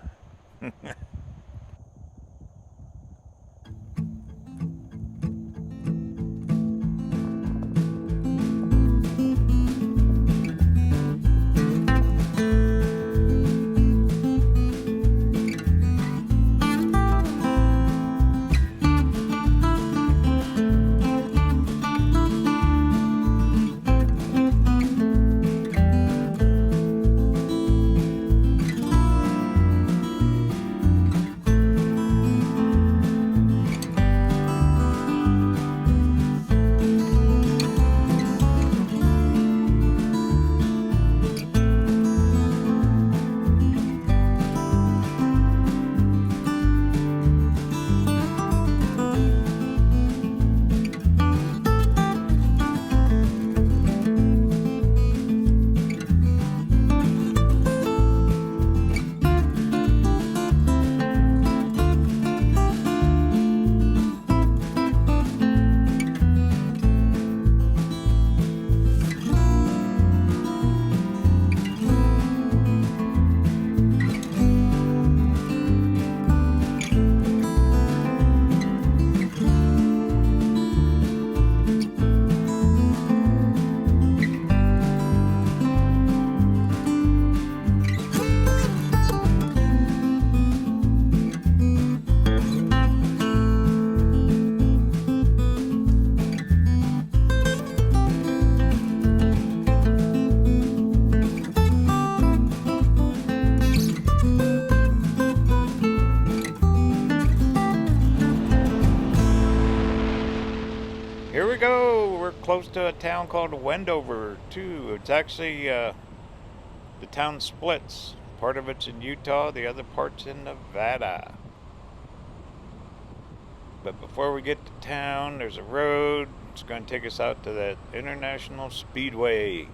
Here we go. We're close to a town called Wendover, too. It's actually, the town splits. Part of it's in Utah, the other part's in Nevada. But before we get to town, there's a road. It's going to take us out to that International Speedway.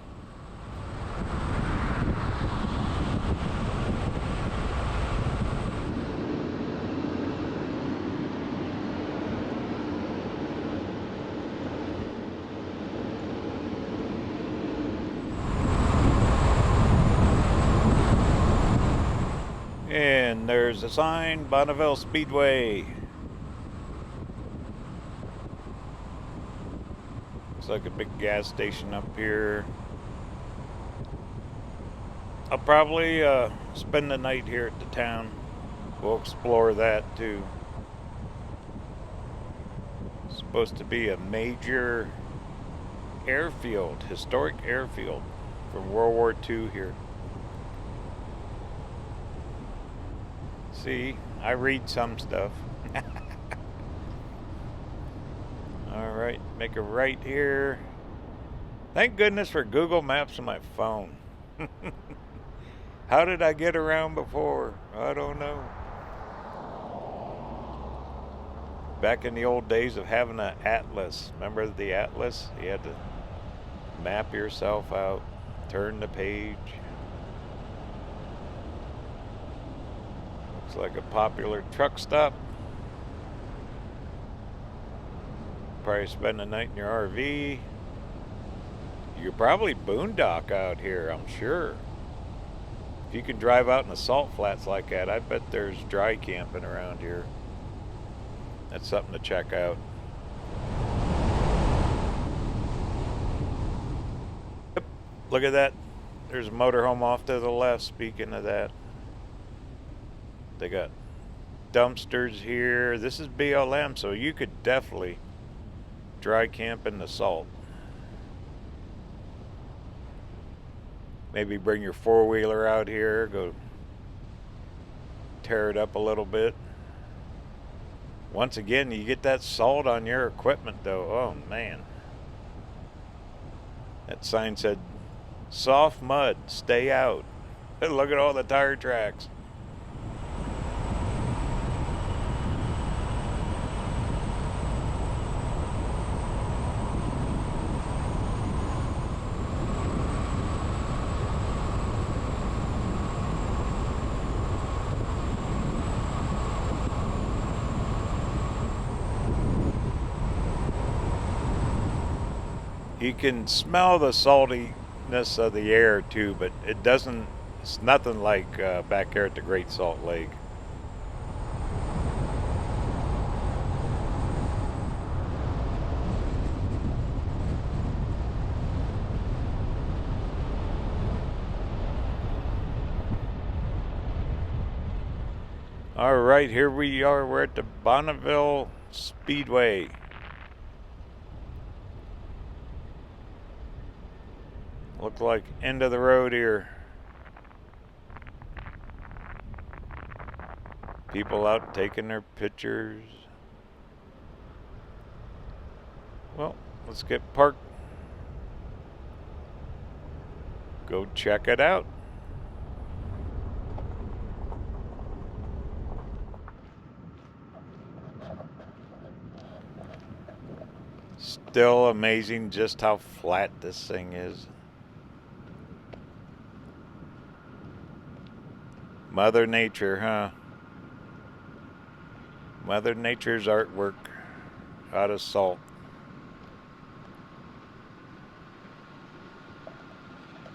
And there's a sign, Bonneville Speedway. Looks like a big gas station up here. I'll probably spend the night here at the town. We'll explore that too. It's supposed to be a major airfield, historic airfield from World War II here. See, I read some stuff. Alright, make a right here. Thank goodness for Google Maps on my phone. How did I get around before? I don't know. Back in the old days of having an atlas. Remember the atlas? You had to map yourself out, turn the page. Looks like a popular truck stop. Probably spend the night in your RV. You could probably boondock out here, I'm sure. If you can drive out in the salt flats like that, I bet there's dry camping around here. That's something to check out. Yep, look at that. There's a motorhome off to the left, speaking of that. They got dumpsters here. This is BLM, so you could definitely dry camp in the salt. Maybe bring your four-wheeler out here, go tear it up a little bit. Once again, you get that salt on your equipment though. Oh man. That sign said, soft mud, stay out. Look at all the tire tracks. You can smell the saltiness of the air too, but it doesn't, it's nothing like back here at the Great Salt Lake. All right, here we are. We're at the Bonneville Speedway. Look like end of the road here. People out taking their pictures. Well, let's get parked. Go check it out. Still amazing just how flat this thing is. Mother Nature, huh? Mother Nature's artwork out of salt.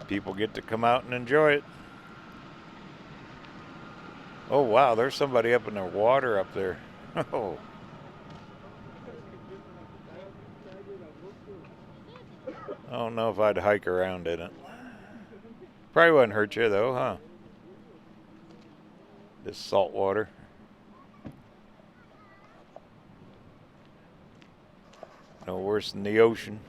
People get to come out and enjoy it. Oh wow, there's somebody up in the water up there. Oh. I don't know if I'd hike around in it. Probably wouldn't hurt you though, huh? This salt water. No worse than the ocean.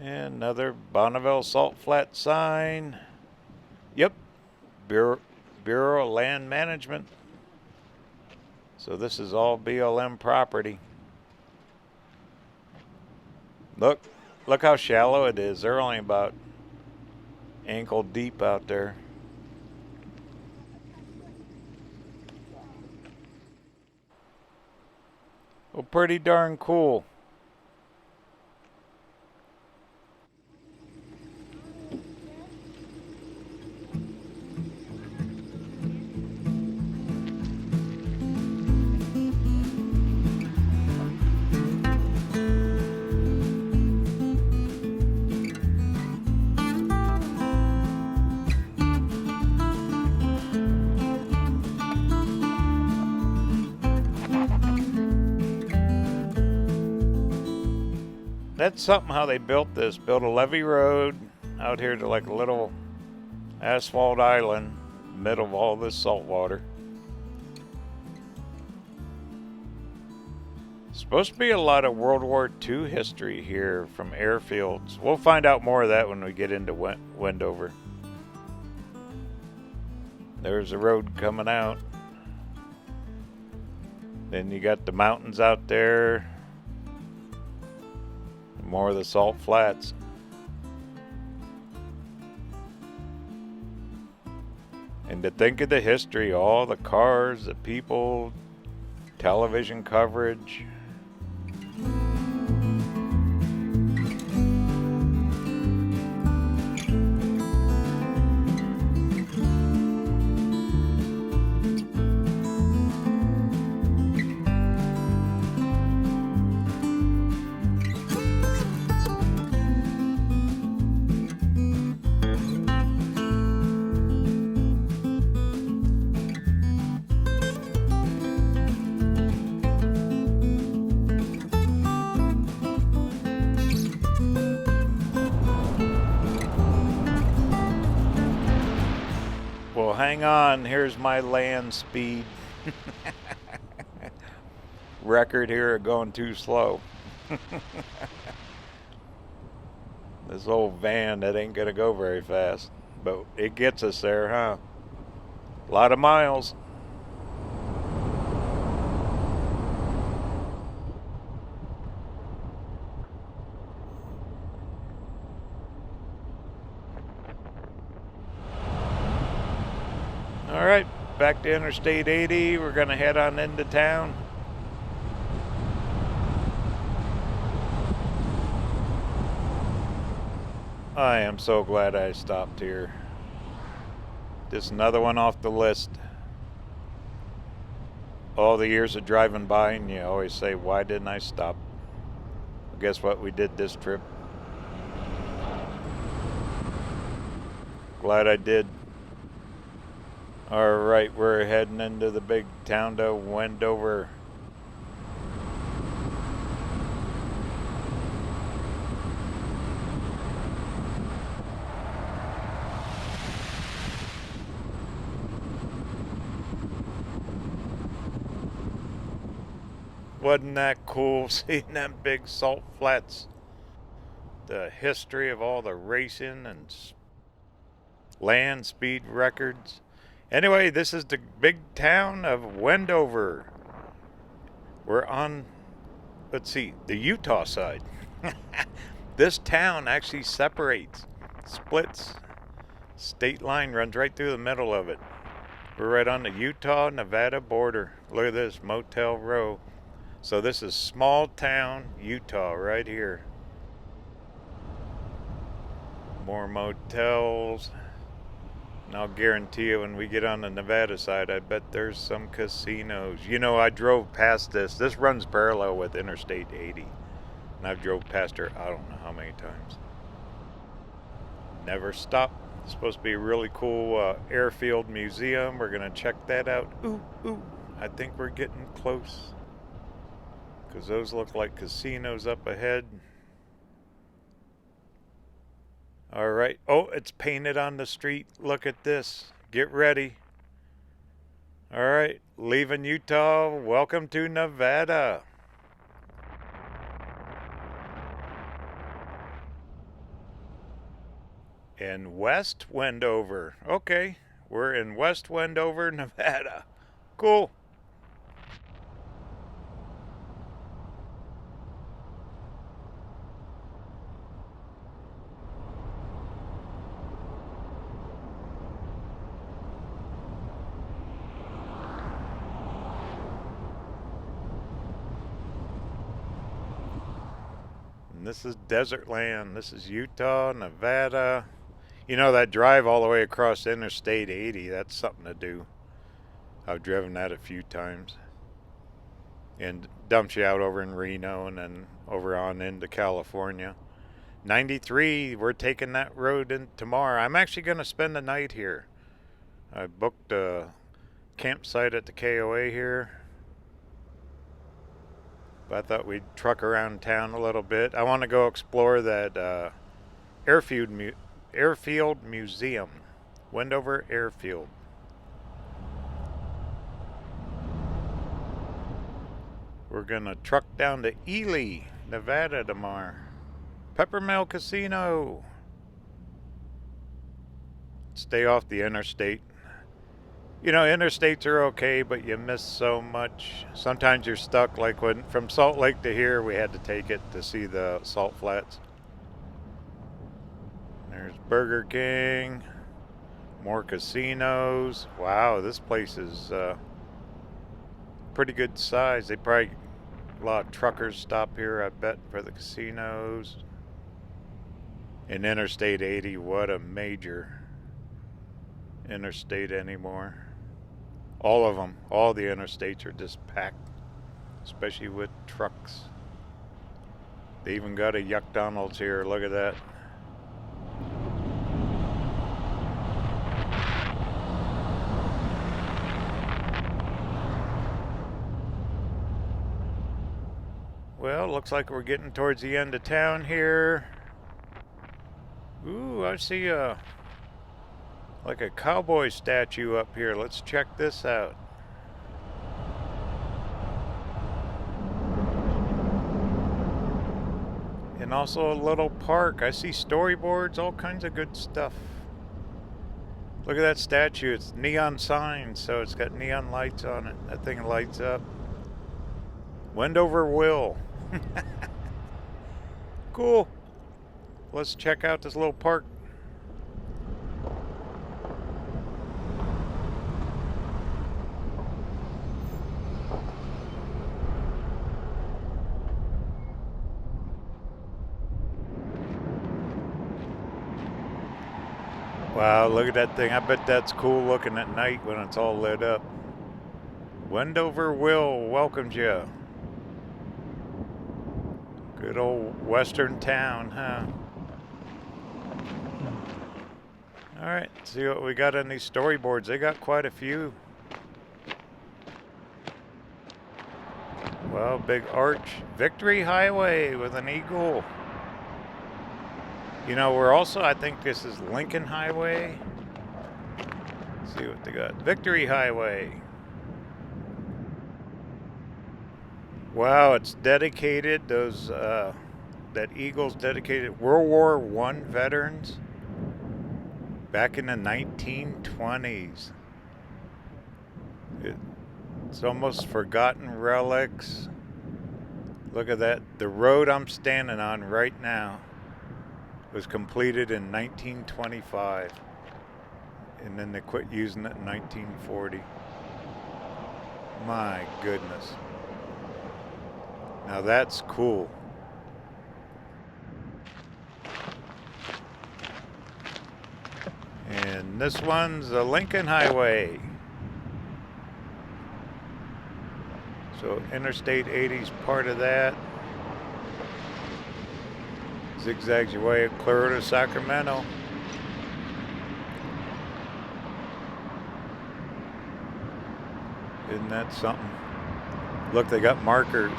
And another Bonneville Salt Flats sign. Yep, Bureau of Land Management. So this is all BLM property. Look how shallow it is. They're only about ankle deep out there. Well, pretty darn cool. That's something how they built this. Built a levee road out here to like a little asphalt island, middle of all this salt water. Supposed to be a lot of World War II history here from airfields. We'll find out more of that when we get into Wendover. There's a road coming out. Then you got the mountains out there. More of the salt flats. And to think of the history, all the cars, the people, television coverage. Well, hang on. Here's my land speed record here of going too slow. This old van, that ain't gonna go very fast. But it gets us there, huh? A lot of miles. Alright, back to Interstate 80. We're gonna head on into town. I am so glad I stopped here. Just another one off the list. All the years of driving by, and you always say, why didn't I stop? Well, guess what? We did this trip. Glad I did. Alright, we're heading into the big town to Wendover. Wasn't that cool seeing them big salt flats? The history of all the racing and land speed records. Anyway, this is the big town of Wendover. We're on, let's see, the Utah side. This town actually separates, splits. State line runs right through the middle of it. We're right on the Utah-Nevada border. Look at this, Motel Row. So this is small town Utah right here. More motels. And I'll guarantee you when we get on the Nevada side, I bet there's some casinos. You know, I drove past this. This runs parallel with Interstate 80. And I've drove past her I don't know how many times. Never stop. It's supposed to be a really cool airfield museum. We're going to check that out. Ooh, ooh. I think we're getting close. Because those look like casinos up ahead. Alright. Oh, it's painted on the street. Look at this. Get ready. Alright. Leaving Utah. Welcome to Nevada. In West Wendover. Okay. We're in West Wendover, Nevada. Cool. This is desert land. This is Utah, Nevada. You know, that drive all the way across Interstate 80, that's something to do. I've driven that a few times. And dumps you out over in Reno and then over on into California. 93, we're taking that road in tomorrow. I'm actually going to spend the night here. I booked a campsite at the KOA here. But I thought we'd truck around town a little bit. I want to go explore that airfield museum, Wendover Airfield. We're gonna truck down to Ely, Nevada tomorrow. Peppermill Casino. Stay off the interstate. You know, interstates are okay, but you miss so much. Sometimes you're stuck, like when from Salt Lake to here, we had to take it to see the Salt Flats. There's Burger King. More casinos. Wow, this place is pretty good size. They probably, a lot of truckers stop here, I bet, for the casinos. And Interstate 80, what a major interstate anymore. All of them, all the interstates are just packed, especially with trucks. They even got a Yuck Donald's here, look at that. Well, looks like we're getting towards the end of town here. Ooh, I see like a cowboy statue up here. Let's check this out. And also a little park. I see storyboards, all kinds of good stuff. Look at that statue. It's neon signs, so it's got neon lights on it. That thing lights up. Wendover will. Cool. Let's check out this little park. Wow, look at that thing. I bet that's cool looking at night when it's all lit up. Wendover will welcomes you. Good old western town, huh? Alright, see what we got on these storyboards. They got quite a few. Well, big arch. Victory Highway with an eagle. You know, we're also, I think this is Lincoln Highway. Let's see what they got. Victory Highway. Wow, it's dedicated, those, that eagle's dedicated World War I veterans back in the 1920s. It's almost forgotten relics. Look at that. The road I'm standing on right now was completed in 1925, and then they quit using it in 1940. My goodness. Now that's cool. And this one's the Lincoln Highway. So Interstate 80's part of that. Zigzags your way clear to Sacramento. Isn't that something? Look, they got markers.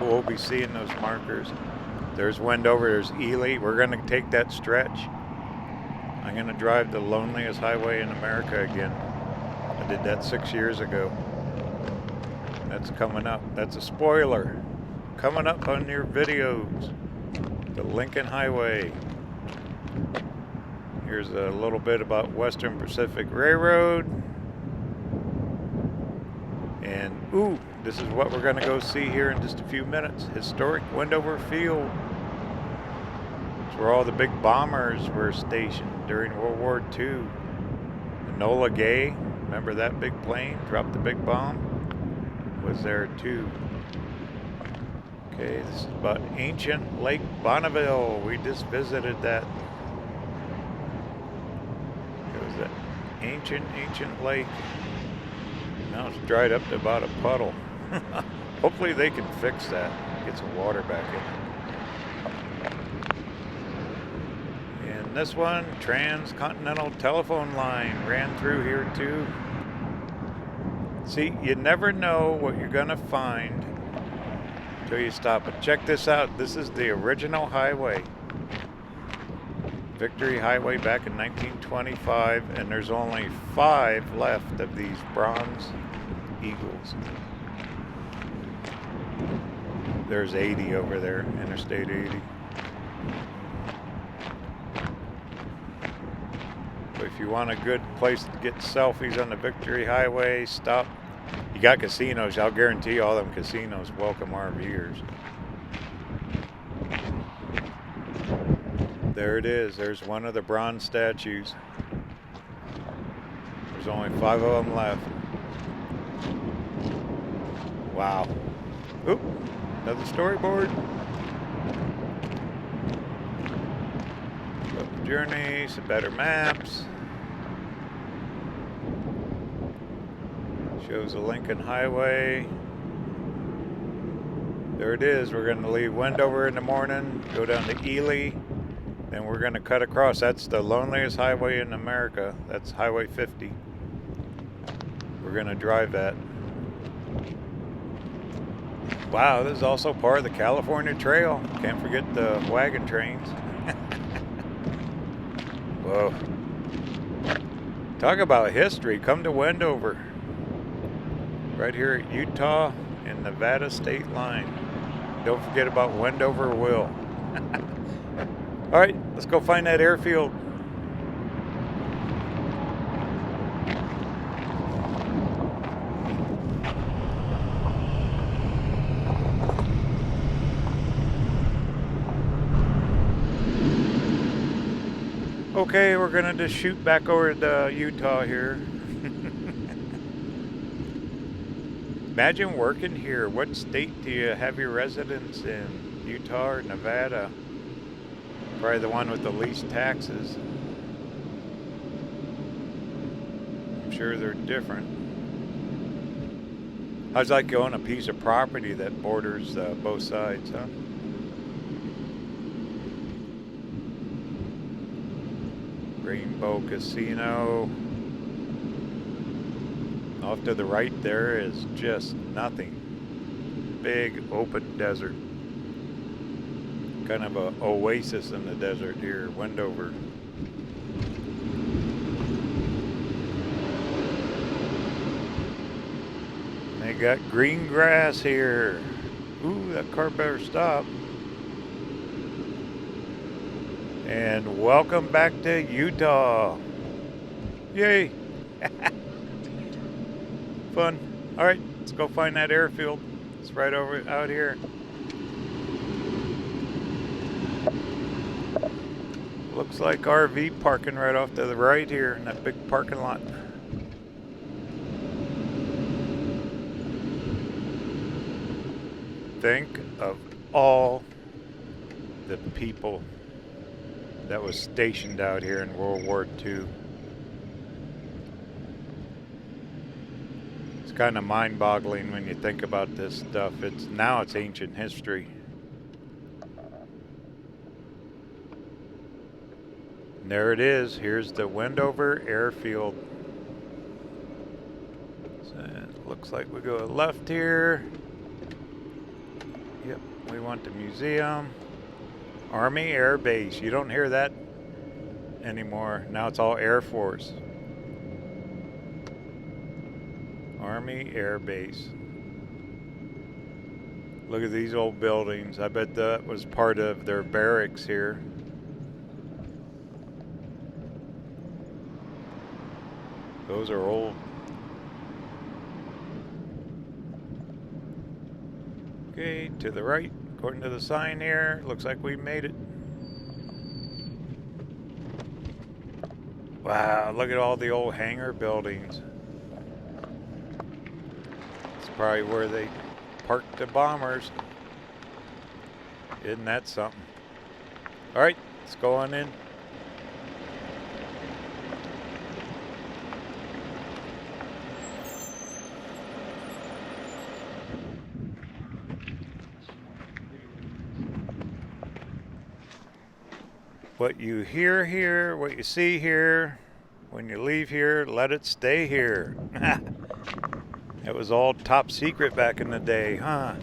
We'll be seeing those markers. There's Wendover, there's Ely. We're going to take that stretch. I'm going to drive the loneliest highway in America again. I did that 6 years ago. That's coming up. That's a spoiler. Coming up on your videos. The Lincoln Highway. Here's a little bit about Western Pacific Railroad. And, ooh, this is what we're going to go see here in just a few minutes. Historic Wendover Field. It's where all the big bombers were stationed during World War II. Enola Gay, remember that big plane? Dropped the big bomb? Was there too. Okay, this is about ancient Lake Bonneville. We just visited that. It was that ancient lake. Now it's dried up to about a puddle. Hopefully they can fix that. Get some water back in. And this one, transcontinental telephone line, ran through here too. See, you never know what you're gonna find until you stop it. Check this out. This is the original highway. Victory Highway back in 1925, and there's only 5 left of these bronze eagles. There's 80 over there, Interstate 80. But if you want a good place to get selfies on the Victory Highway, stop. You got casinos. I'll guarantee all them casinos welcome RVers. There it is. There's one of the bronze statues. There's only 5 of them left. Wow. Oop, another storyboard. Journey, some better maps. Shows the Lincoln Highway. There it is. We're going to leave Wendover in the morning, go down to Ely, then we're going to cut across. That's the loneliest highway in America. That's Highway 50. We're going to drive that. Wow, this is also part of the California Trail. Can't forget the wagon trains. Whoa. Talk about history. Come to Wendover. Right here at Utah and Nevada state line. Don't forget about Wendover will. All right, let's go find that airfield. Okay, we're gonna just shoot back over to Utah here. Imagine working here. What state do you have your residence in? Utah or Nevada? Probably the one with the least taxes. I'm sure they're different. How's like going a piece of property that borders both sides, huh? Rainbow Casino. Off to the right there is just nothing. Big open desert. Kind of a oasis in the desert here, Wendover. They got green grass here. Ooh, that car better stop. And welcome back to Utah. Yay. Fun. All right, let's go find that airfield. It's right over out here. Looks like RV parking right off to the right here in that big parking lot. Think of all the people that was stationed out here in World War II. It's kind of mind-boggling when you think about this stuff. Now it's ancient history. And there it is. Here's the Wendover airfield. So it looks like we go left here. Yep, we want the museum. Army Air Base. You don't hear that anymore. Now it's all Air Force. Army Air Base. Look at these old buildings. I bet that was part of their barracks here. Those are old. Okay, to the right. According to the sign here, looks like we made it. Wow, look at all the old hangar buildings. It's probably where they parked the bombers. Isn't that something? All right, let's go on in. What you hear here, what you see here, when you leave here, let it stay here. It was all top secret back in the day, huh?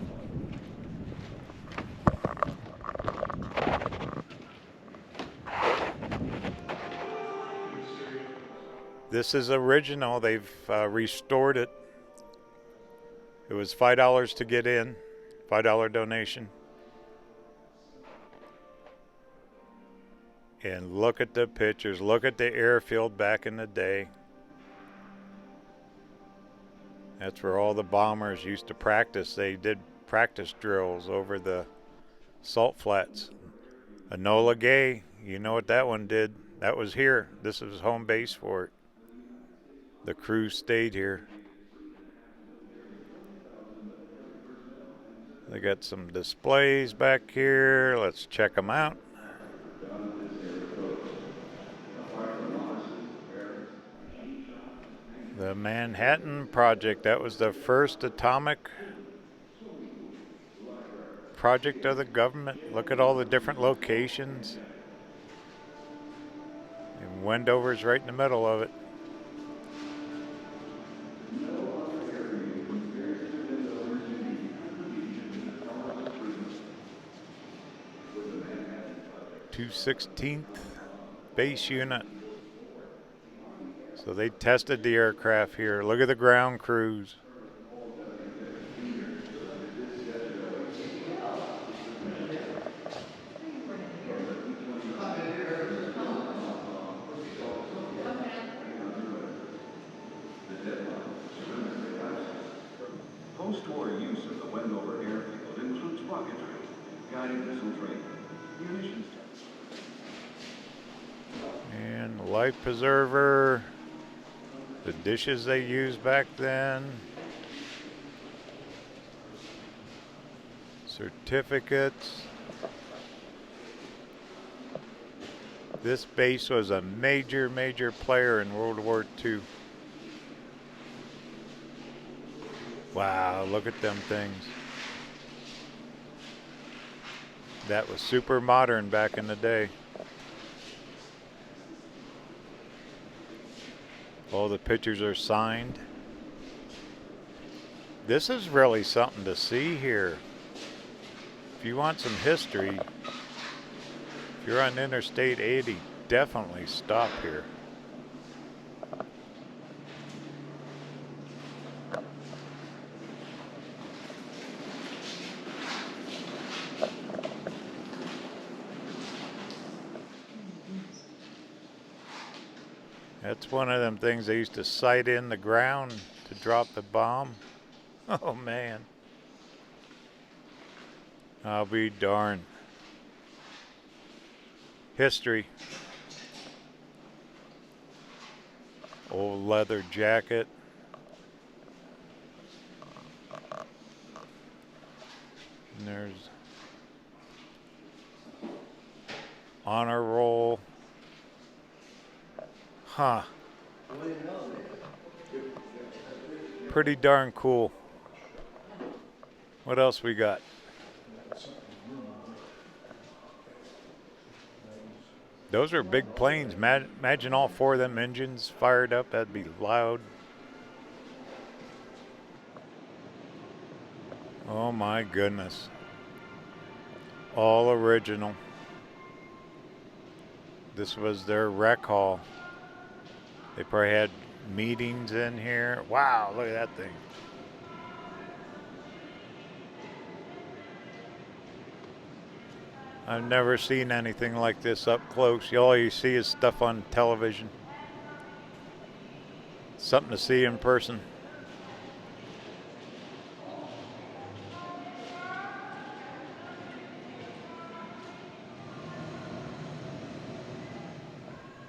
This is original. They've restored it. It was $5 to get in, $5 donation. And look at the pictures. Look at the airfield back in the day. That's where all the bombers used to practice. They did practice drills over the salt flats. Enola Gay, you know what that one did. That was here. This was home base for it. The crew stayed here. They got some displays back here. Let's check them out. The Manhattan Project, that was the first atomic project of the government. Look at all the different locations. And Wendover's right in the middle of it. .216th base unit. So they tested the aircraft here. Look at the ground crews. Wendover airfield includes rocketry, guided missile training, munitions testing. And life preserver. The dishes they used back then. Certificates. This base was a major player in World War II. Wow, look at them things. That was super modern back in the day. All the pictures are signed. This is really something to see here. If you want some history, if you're on Interstate 80, definitely stop here. That's one of them things they used to sight in the ground to drop the bomb. Oh man. I'll be darned. History. Old leather jacket. And there's honor roll. Huh. Pretty darn cool. What else we got? Those are big planes. Imagine all four of them engines fired up. That'd be loud. Oh my goodness. All original. This was their rec hall. They probably had meetings in here. Wow, look at that thing. I've never seen anything like this up close. All you see is stuff on television. Something to see in person.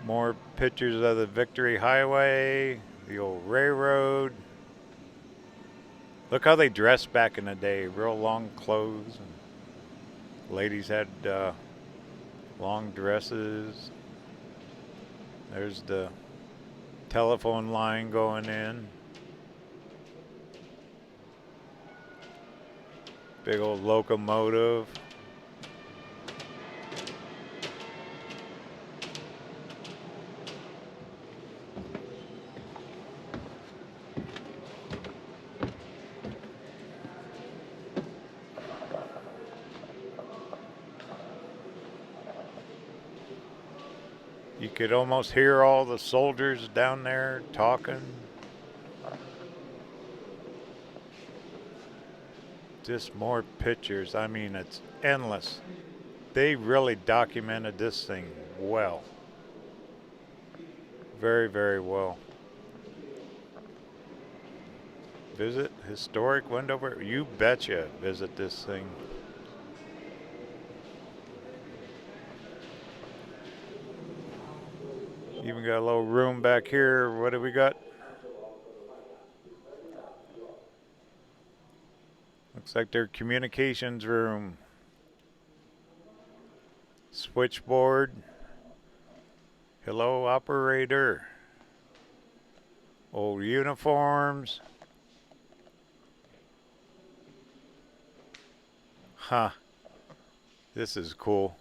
More pictures of the Victory Highway, the old railroad. Look how they dressed back in the day. Real long clothes. And ladies had long dresses. There's the telephone line going in. Big old locomotive. You could almost hear all the soldiers down there talking. Just more pictures. I mean, it's endless. They really documented this thing well. Very, very well. Visit historic Wendover. You betcha visit this thing. Even got a little room back here. What do we got? Looks like their communications room. Switchboard. Hello, operator. Old uniforms. Huh. This is cool.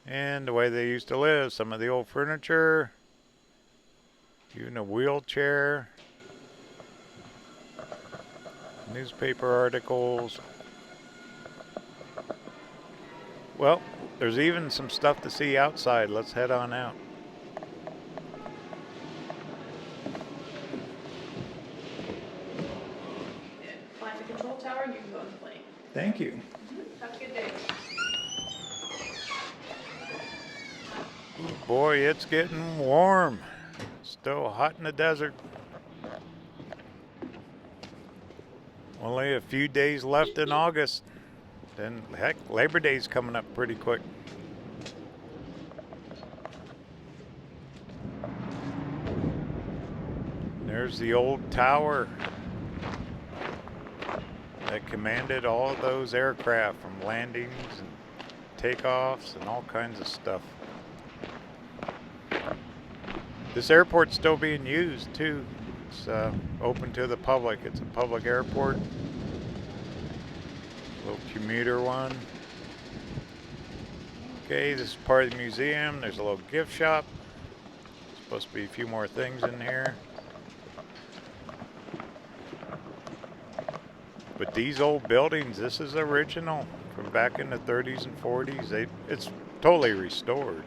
And the way they used to live, some of the old furniture, even a wheelchair, newspaper articles. Well, there's even some stuff to see outside. Let's head on out. Find the control tower and you can go on the plane. Thank you. Have a good day. Boy, it's getting warm. Still hot in the desert. Only a few days left in August. Then, heck, Labor Day's coming up pretty quick. There's the old tower that commanded all of those aircraft from landings and takeoffs and all kinds of stuff. This airport's still being used too. It's open to the public. It's a public airport. Little commuter one. Okay, this is part of the museum. There's a little gift shop. Supposed to be a few more things in here. But these old buildings, this is original from back in the 30s and 40s. It's totally restored.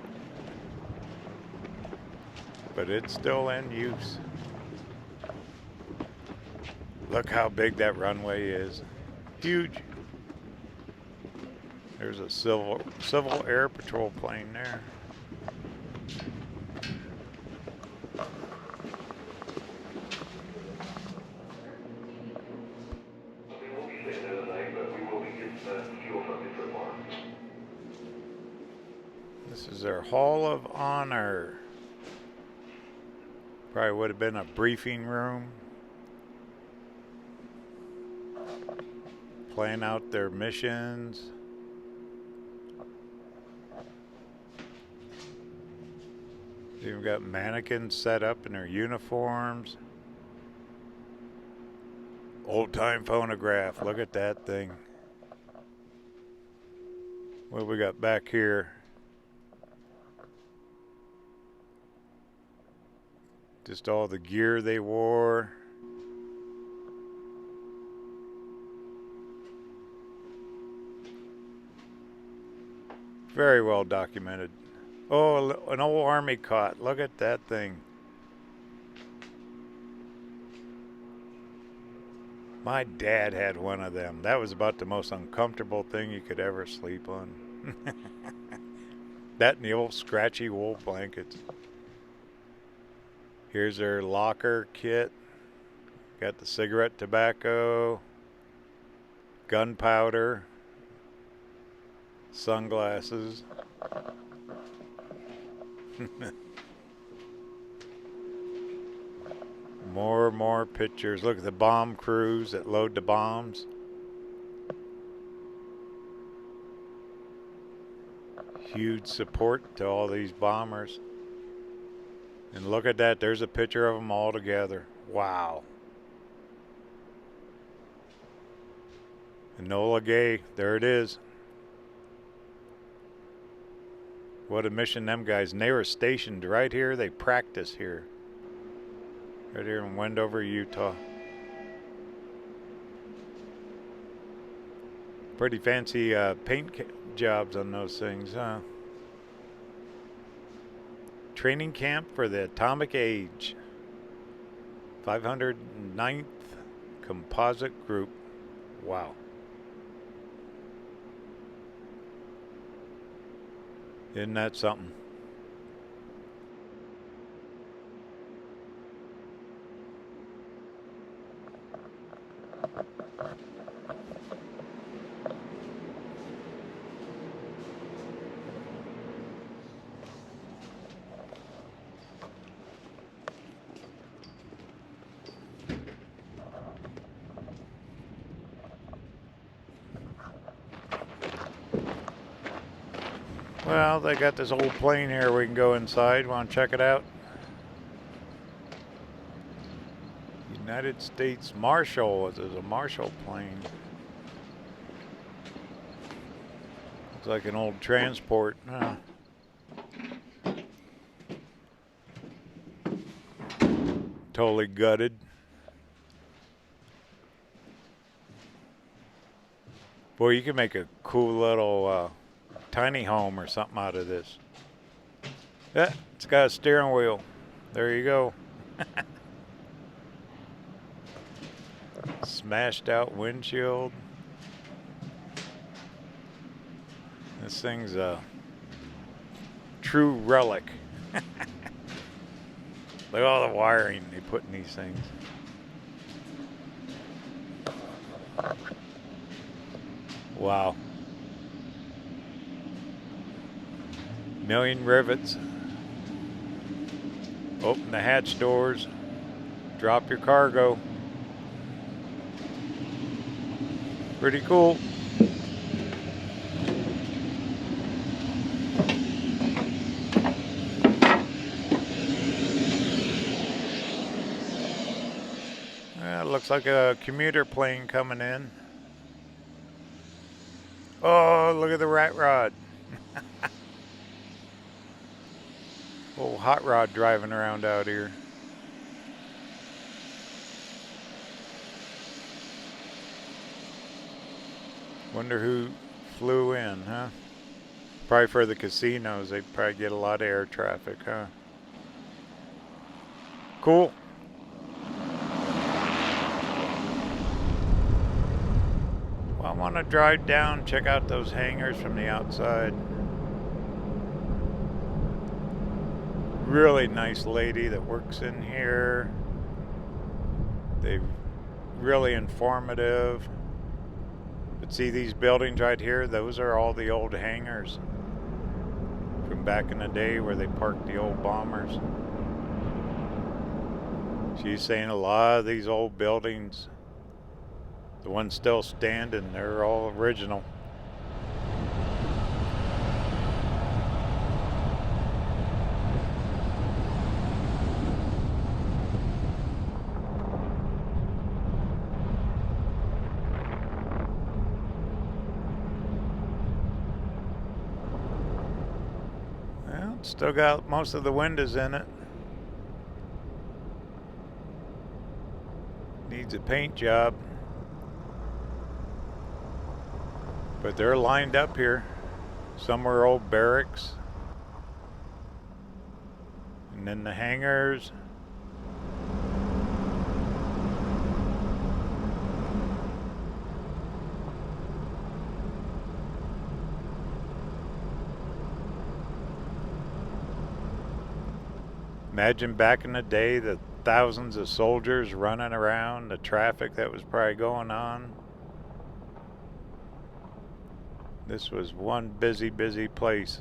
But it's still in use. Look how big that runway is. Huge. There's a civil air patrol plane there. This is their Hall of Honor. Probably would have been a briefing room. Playing out their missions. They've got mannequins set up in their uniforms. Old time phonograph. Look at that thing. What we got back here? Just all the gear they wore. Very well documented. Oh, an old army cot. Look at that thing. My dad had one of them. That was about the most uncomfortable thing you could ever sleep on. That and the old scratchy wool blankets. Here's their locker kit. Got the cigarette tobacco, gunpowder, sunglasses. More pictures. Look at the bomb crews that load the bombs. Huge support to all these bombers. And look at that, there's a picture of them all together. Wow. Enola Gay, there it is. What a mission them guys. And they were stationed right here. They practice here. Right here in Wendover, Utah. Pretty fancy paint jobs on those things, huh? Training camp for the atomic age. 509th composite group. Wow. Isn't that something? Well, they got this old plane here. We can go inside. Want to check it out? United States Marshal. This is a Marshal plane. Looks like an old transport. Totally gutted. Boy, you can make a cool little tiny home or something out of this. Yeah, it's got a steering wheel. There you go. Smashed out windshield. This thing's a true relic. Look at all the wiring they put in these things. Wow. Million rivets. Open the hatch doors. Drop your cargo. Pretty cool. Looks like a commuter plane coming in. Oh, look at the rat rod. Old hot rod driving around out here. Wonder who flew in, huh? Probably for the casinos. They probably get a lot of air traffic, huh? Cool. Well, I want to drive down, check out those hangars from the outside. Really nice lady that works in here. They're really informative. But see these buildings right here? Those are all the old hangars from back in the day where they parked the old bombers. She's saying a lot of these old buildings, the ones still standing, they're all original. Well, it's still got most of the windows in it. Needs a paint job. But they're lined up here. Some are old barracks. And then the hangars. Imagine back in the day, the thousands of soldiers running around, the traffic that was probably going on. This was one busy, busy place.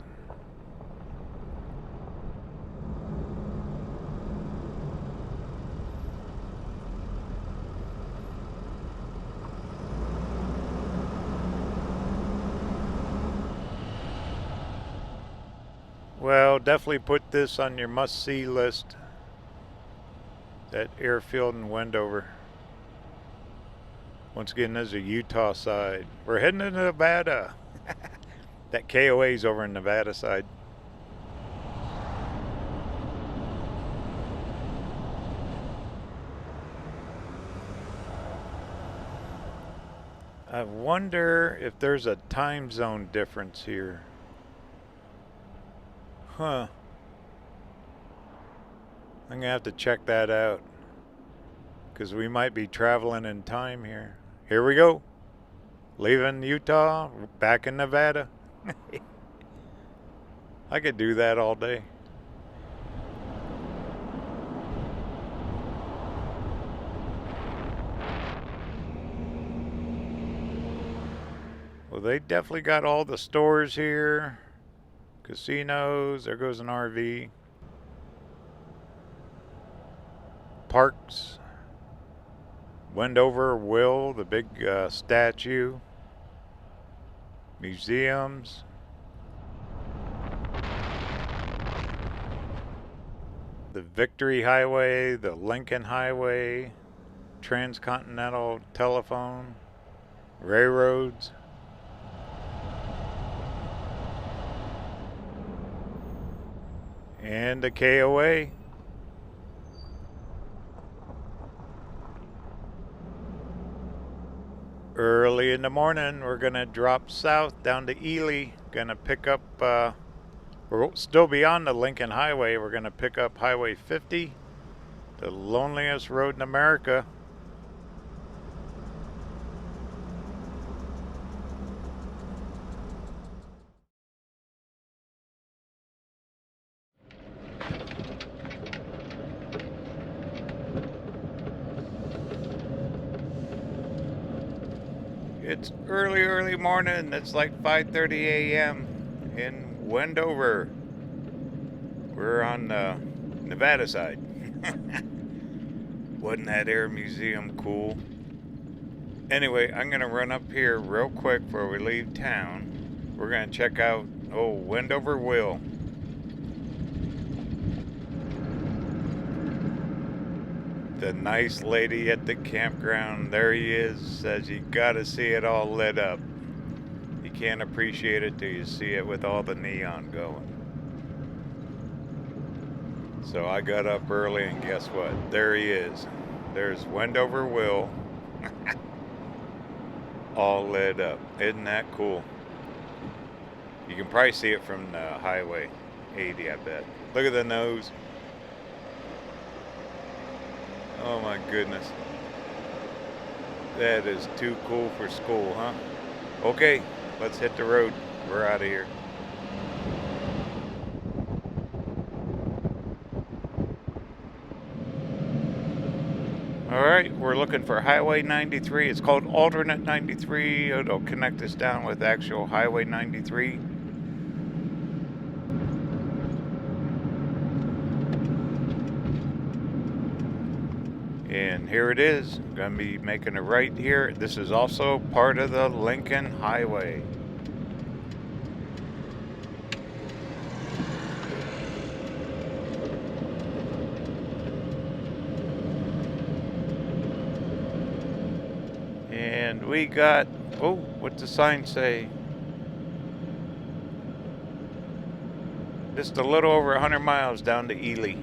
Well, definitely put this on your must-see list. That airfield in Wendover. Once again, there's a Utah side. We're heading to Nevada. That KOA's over in Nevada side. I wonder if there's a time zone difference here. Huh. I'm gonna have to check that out, because we might be traveling in time here. Here we go. Leaving Utah, back in Nevada. I could do that all day. Well, they definitely got all the stores here. Casinos, there goes an RV. Parks. Wendover Will, the big statue. Museums. The Victory Highway, the Lincoln Highway, Transcontinental Telephone, railroads. And the KOA. Early in the morning, we're gonna drop south down to Ely. Gonna pick up, we'll still be on the Lincoln Highway. We're gonna pick up Highway 50, the loneliest road in America. It's early morning. It's like 5:30 a.m. in Wendover. We're on the Nevada side. Wasn't that air museum cool? Anyway, I'm gonna run up here real quick before we leave town. We're gonna check out Wendover Will. The nice lady at the campground, there he is, says you gotta see it all lit up. You can't appreciate it till you see it with all the neon going. So I got up early and guess what? There he is. There's Wendover Will. All lit up. Isn't that cool? You can probably see it from the Highway 80, I bet. Look at the nose. Oh my goodness. That is too cool for school, huh? Okay, let's hit the road. We're out of here. Alright, we're looking for Highway 93. It's called Alternate 93. It'll connect us down with actual Highway 93. And here it is. I'm going to be making a right here. This is also part of the Lincoln Highway. And we got, what's the sign say? Just a little over 100 miles down to Ely.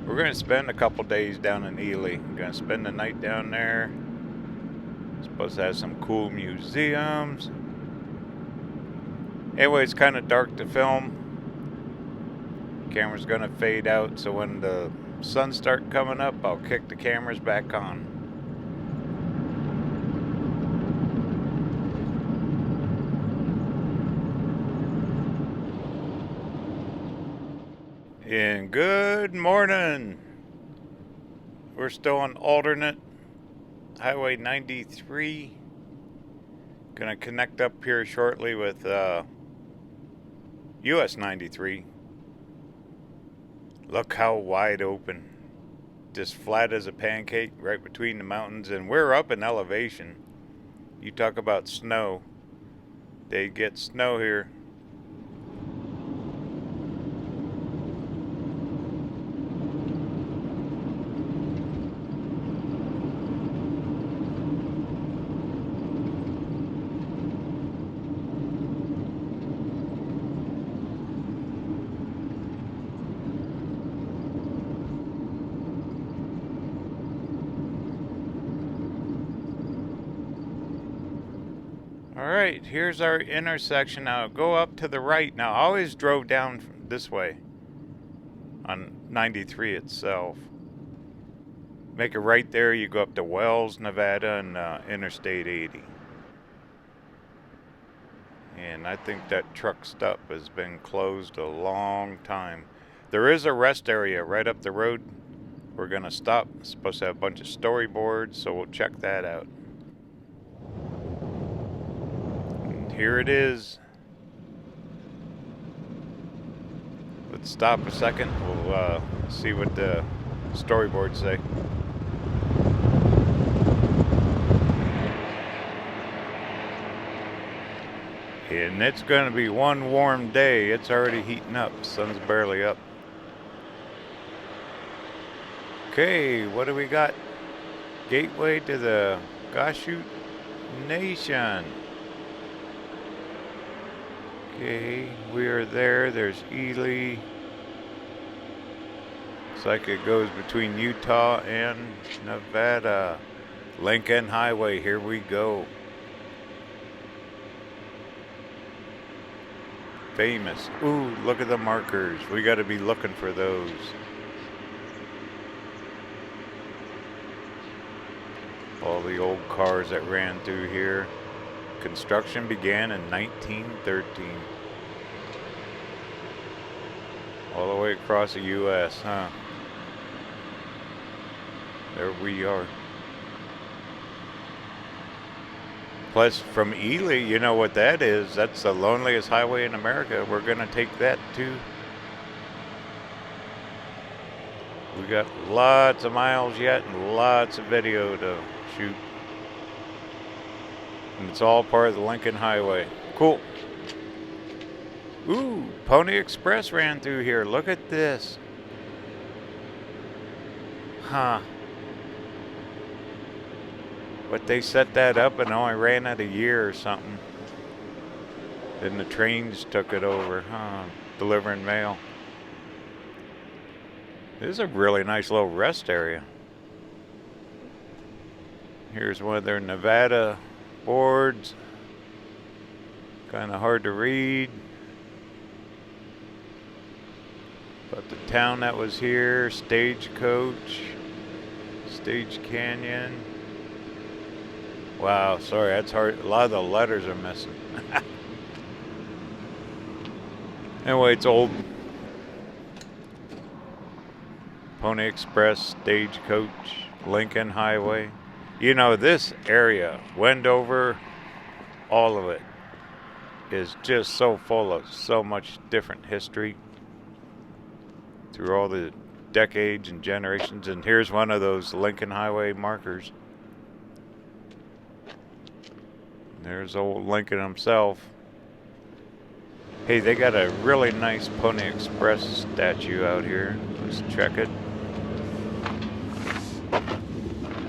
We're going to spend a couple days down in Ely. We're going to spend the night down there. Supposed to have some cool museums. Anyway, it's kind of dark to film. Camera's going to fade out, so when the sun starts coming up, I'll kick the cameras back on. And good morning. We're still on alternate Highway 93. Gonna connect up here shortly with US 93. Look how wide open. Just flat as a pancake right between the mountains, and we're up in elevation. You talk about snow. They get snow here. Alright, here's our intersection now. Go up to the right. Now, I always drove down this way on 93 itself. Make a right there, you go up to Wells, Nevada, and Interstate 80. And I think that truck stop has been closed a long time. There is a rest area right up the road. We're going to stop. It's supposed to have a bunch of storyboards, so we'll check that out. Here it is. Let's stop a second. We'll see what the storyboards say. And it's going to be one warm day. It's already heating up. Sun's barely up. Okay, what do we got? Gateway to the Goshoot Nation. Okay, we are there. There's Ely. Looks like it goes between Utah and Nevada. Lincoln Highway, here we go. Famous. Ooh, look at the markers. We got to be looking for those. All the old cars that ran through here. Construction began in 1913. All the way across the U.S., huh? There we are. Plus, from Ely, you know what that is. That's the loneliest highway in America. We're going to take that too. We got lots of miles yet and lots of video to shoot. And it's all part of the Lincoln Highway. Cool. Ooh, Pony Express ran through here. Look at this. Huh. But they set that up and only ran it a year or something. Then the trains took it over, huh? Delivering mail. This is a really nice little rest area. Here's one of their Nevada boards. Kind of hard to read. But the town that was here, Stagecoach, Stage Canyon. Wow, sorry, that's hard. A lot of the letters are missing. Anyway, it's old. Pony Express, Stagecoach, Lincoln Highway. You know, this area, Wendover, all of it is just so full of so much different history through all the decades and generations. And here's one of those Lincoln Highway markers. There's old Lincoln himself. Hey, they got a really nice Pony Express statue out here. Let's check it.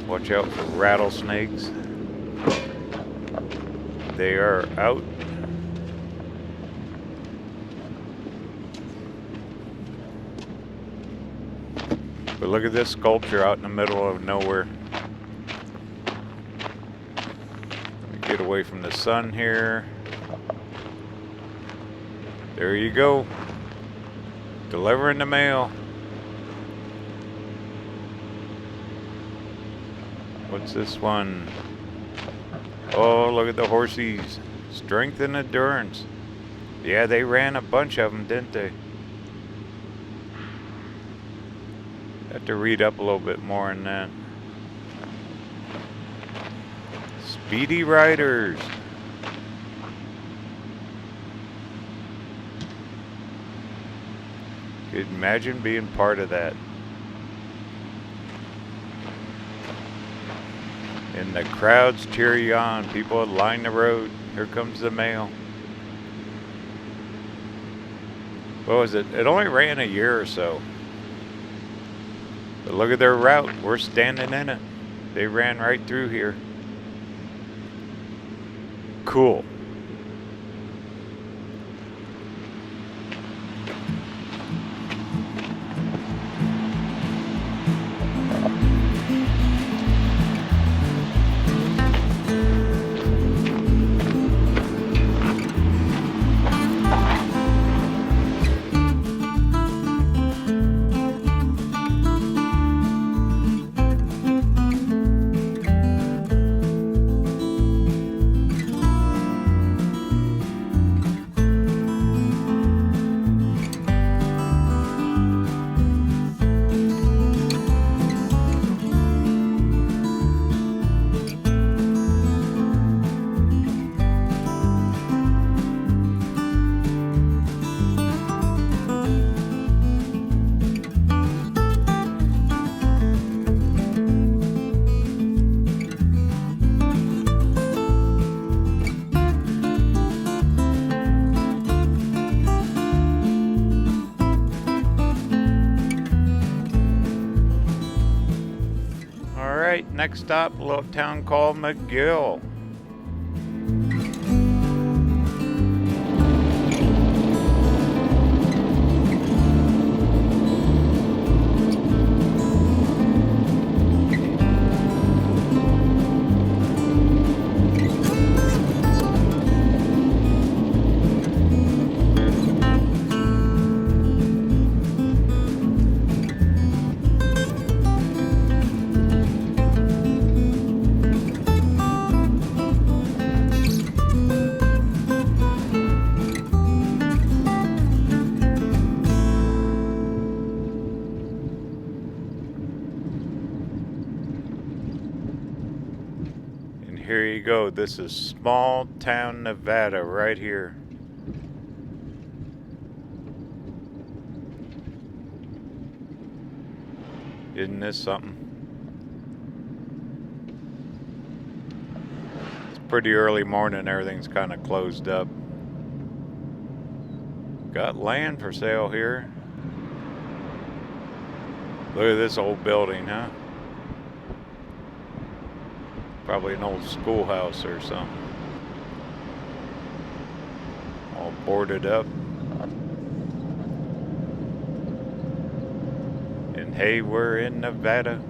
Watch out for rattlesnakes. They are out. But look at this sculpture out in the middle of nowhere. Get away from the sun here. There you go. Delivering the mail. What's this one? Oh, look at the horsies. Strength and endurance. Yeah, they ran a bunch of them, didn't they? Have to read up a little bit more on that. Speedy Riders. Could imagine being part of that. And the crowds cheer you on. People line the road. Here comes the mail. What was it? It only ran a year or so. But look at their route. We're standing in it. They ran right through here. Cool. Next stop, a little town called McGill. Here you go. This is small town Nevada right here. Isn't this something? It's pretty early morning. Everything's kind of closed up. Got land for sale here. Look at this old building, huh? Probably an old schoolhouse or something. All boarded up. And hey, we're in Nevada.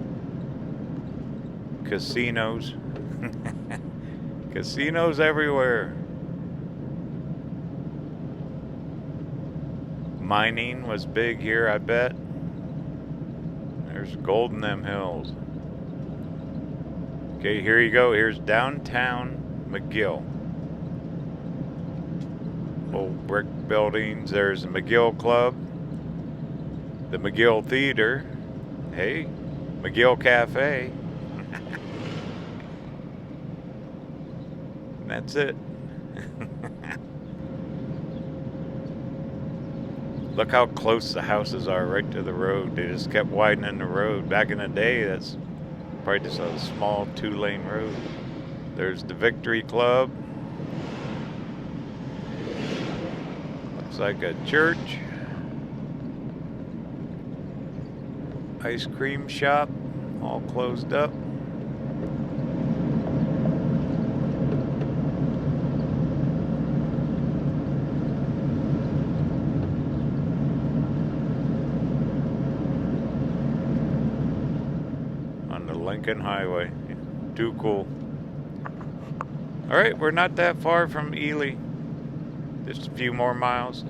Casinos. Casinos everywhere. Mining was big here, I bet. There's gold in them hills. Okay, here you go. Here's downtown McGill. Old brick buildings. There's the McGill Club. The McGill Theater. Hey, McGill Cafe. That's it. Look how close the houses are right to the road. They just kept widening the road. Back in the day, that's probably just a small 2-lane road. There's the Victory Club. Looks like a church. Ice cream shop, all closed up. Lincoln Highway. Too cool. Alright, we're not that far from Ely. Just a few more miles.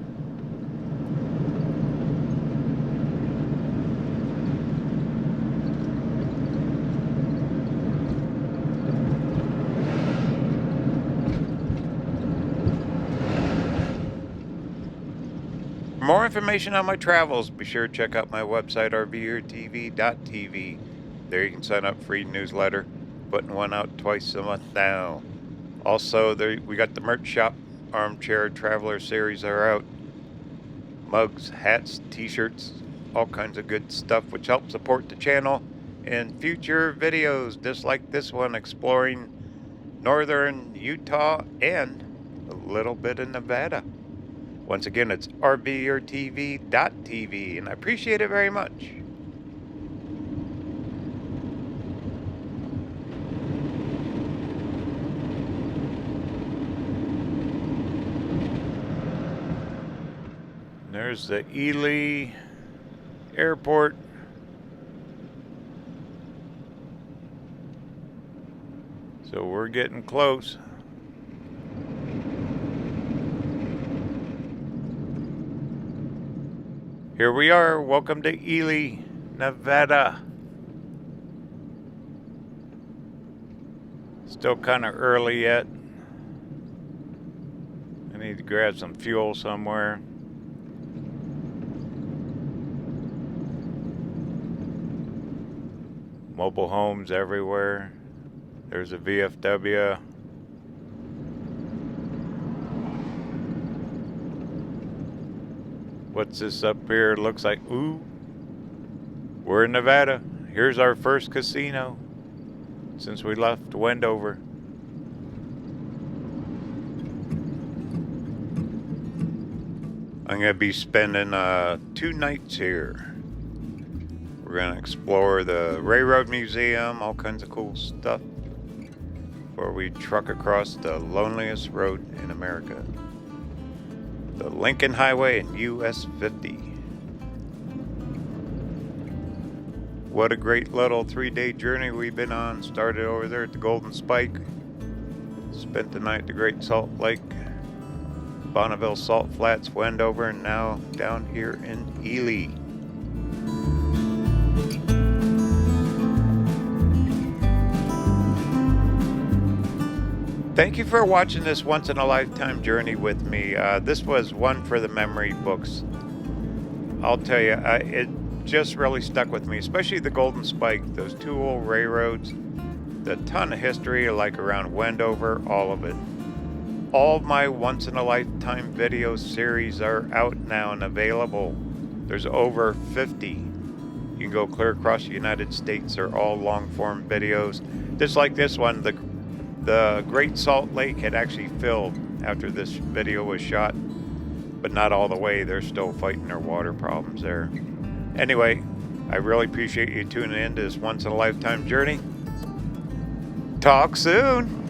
For more information on my travels, be sure to check out my website, RVerTV.tv. There you can sign up for free newsletter. Putting one out twice a month now. Also, there we got the merch shop. Armchair Traveler series are out. Mugs, hats, t-shirts, all kinds of good stuff which helps support the channel in future videos just like this one exploring northern Utah and a little bit of Nevada. Once again, it's RVerTV.tv and I appreciate it very much. There's the Ely Airport. So we're getting close. Here we are. Welcome to Ely, Nevada. Still kind of early yet. I need to grab some fuel somewhere. Mobile homes everywhere. There's a VFW. What's this up here? Looks like, ooh, we're in Nevada. Here's our first casino since we left Wendover. I'm gonna be spending 2 nights here. We're going to explore the Railroad Museum, all kinds of cool stuff, before we truck across the loneliest road in America, the Lincoln Highway and US 50. What a great little 3-day journey we've been on. Started over there at the Golden Spike, spent the night at the Great Salt Lake, Bonneville Salt Flats, Wendover, and now down here in Ely. Thank you for watching this once-in-a-lifetime journey with me. This was one for the memory books. I'll tell you, it just really stuck with me, especially the Golden Spike, those 2 old railroads. The ton of history like around Wendover, all of it. All my once in a lifetime video series are out now and available. There's over 50. You can go clear across the United States. They're all long form videos. Just like this one, the Great Salt Lake had actually filled after this video was shot, but not all the way. They're still fighting their water problems there. Anyway, I really appreciate you tuning in to this once in a lifetime journey. Talk soon.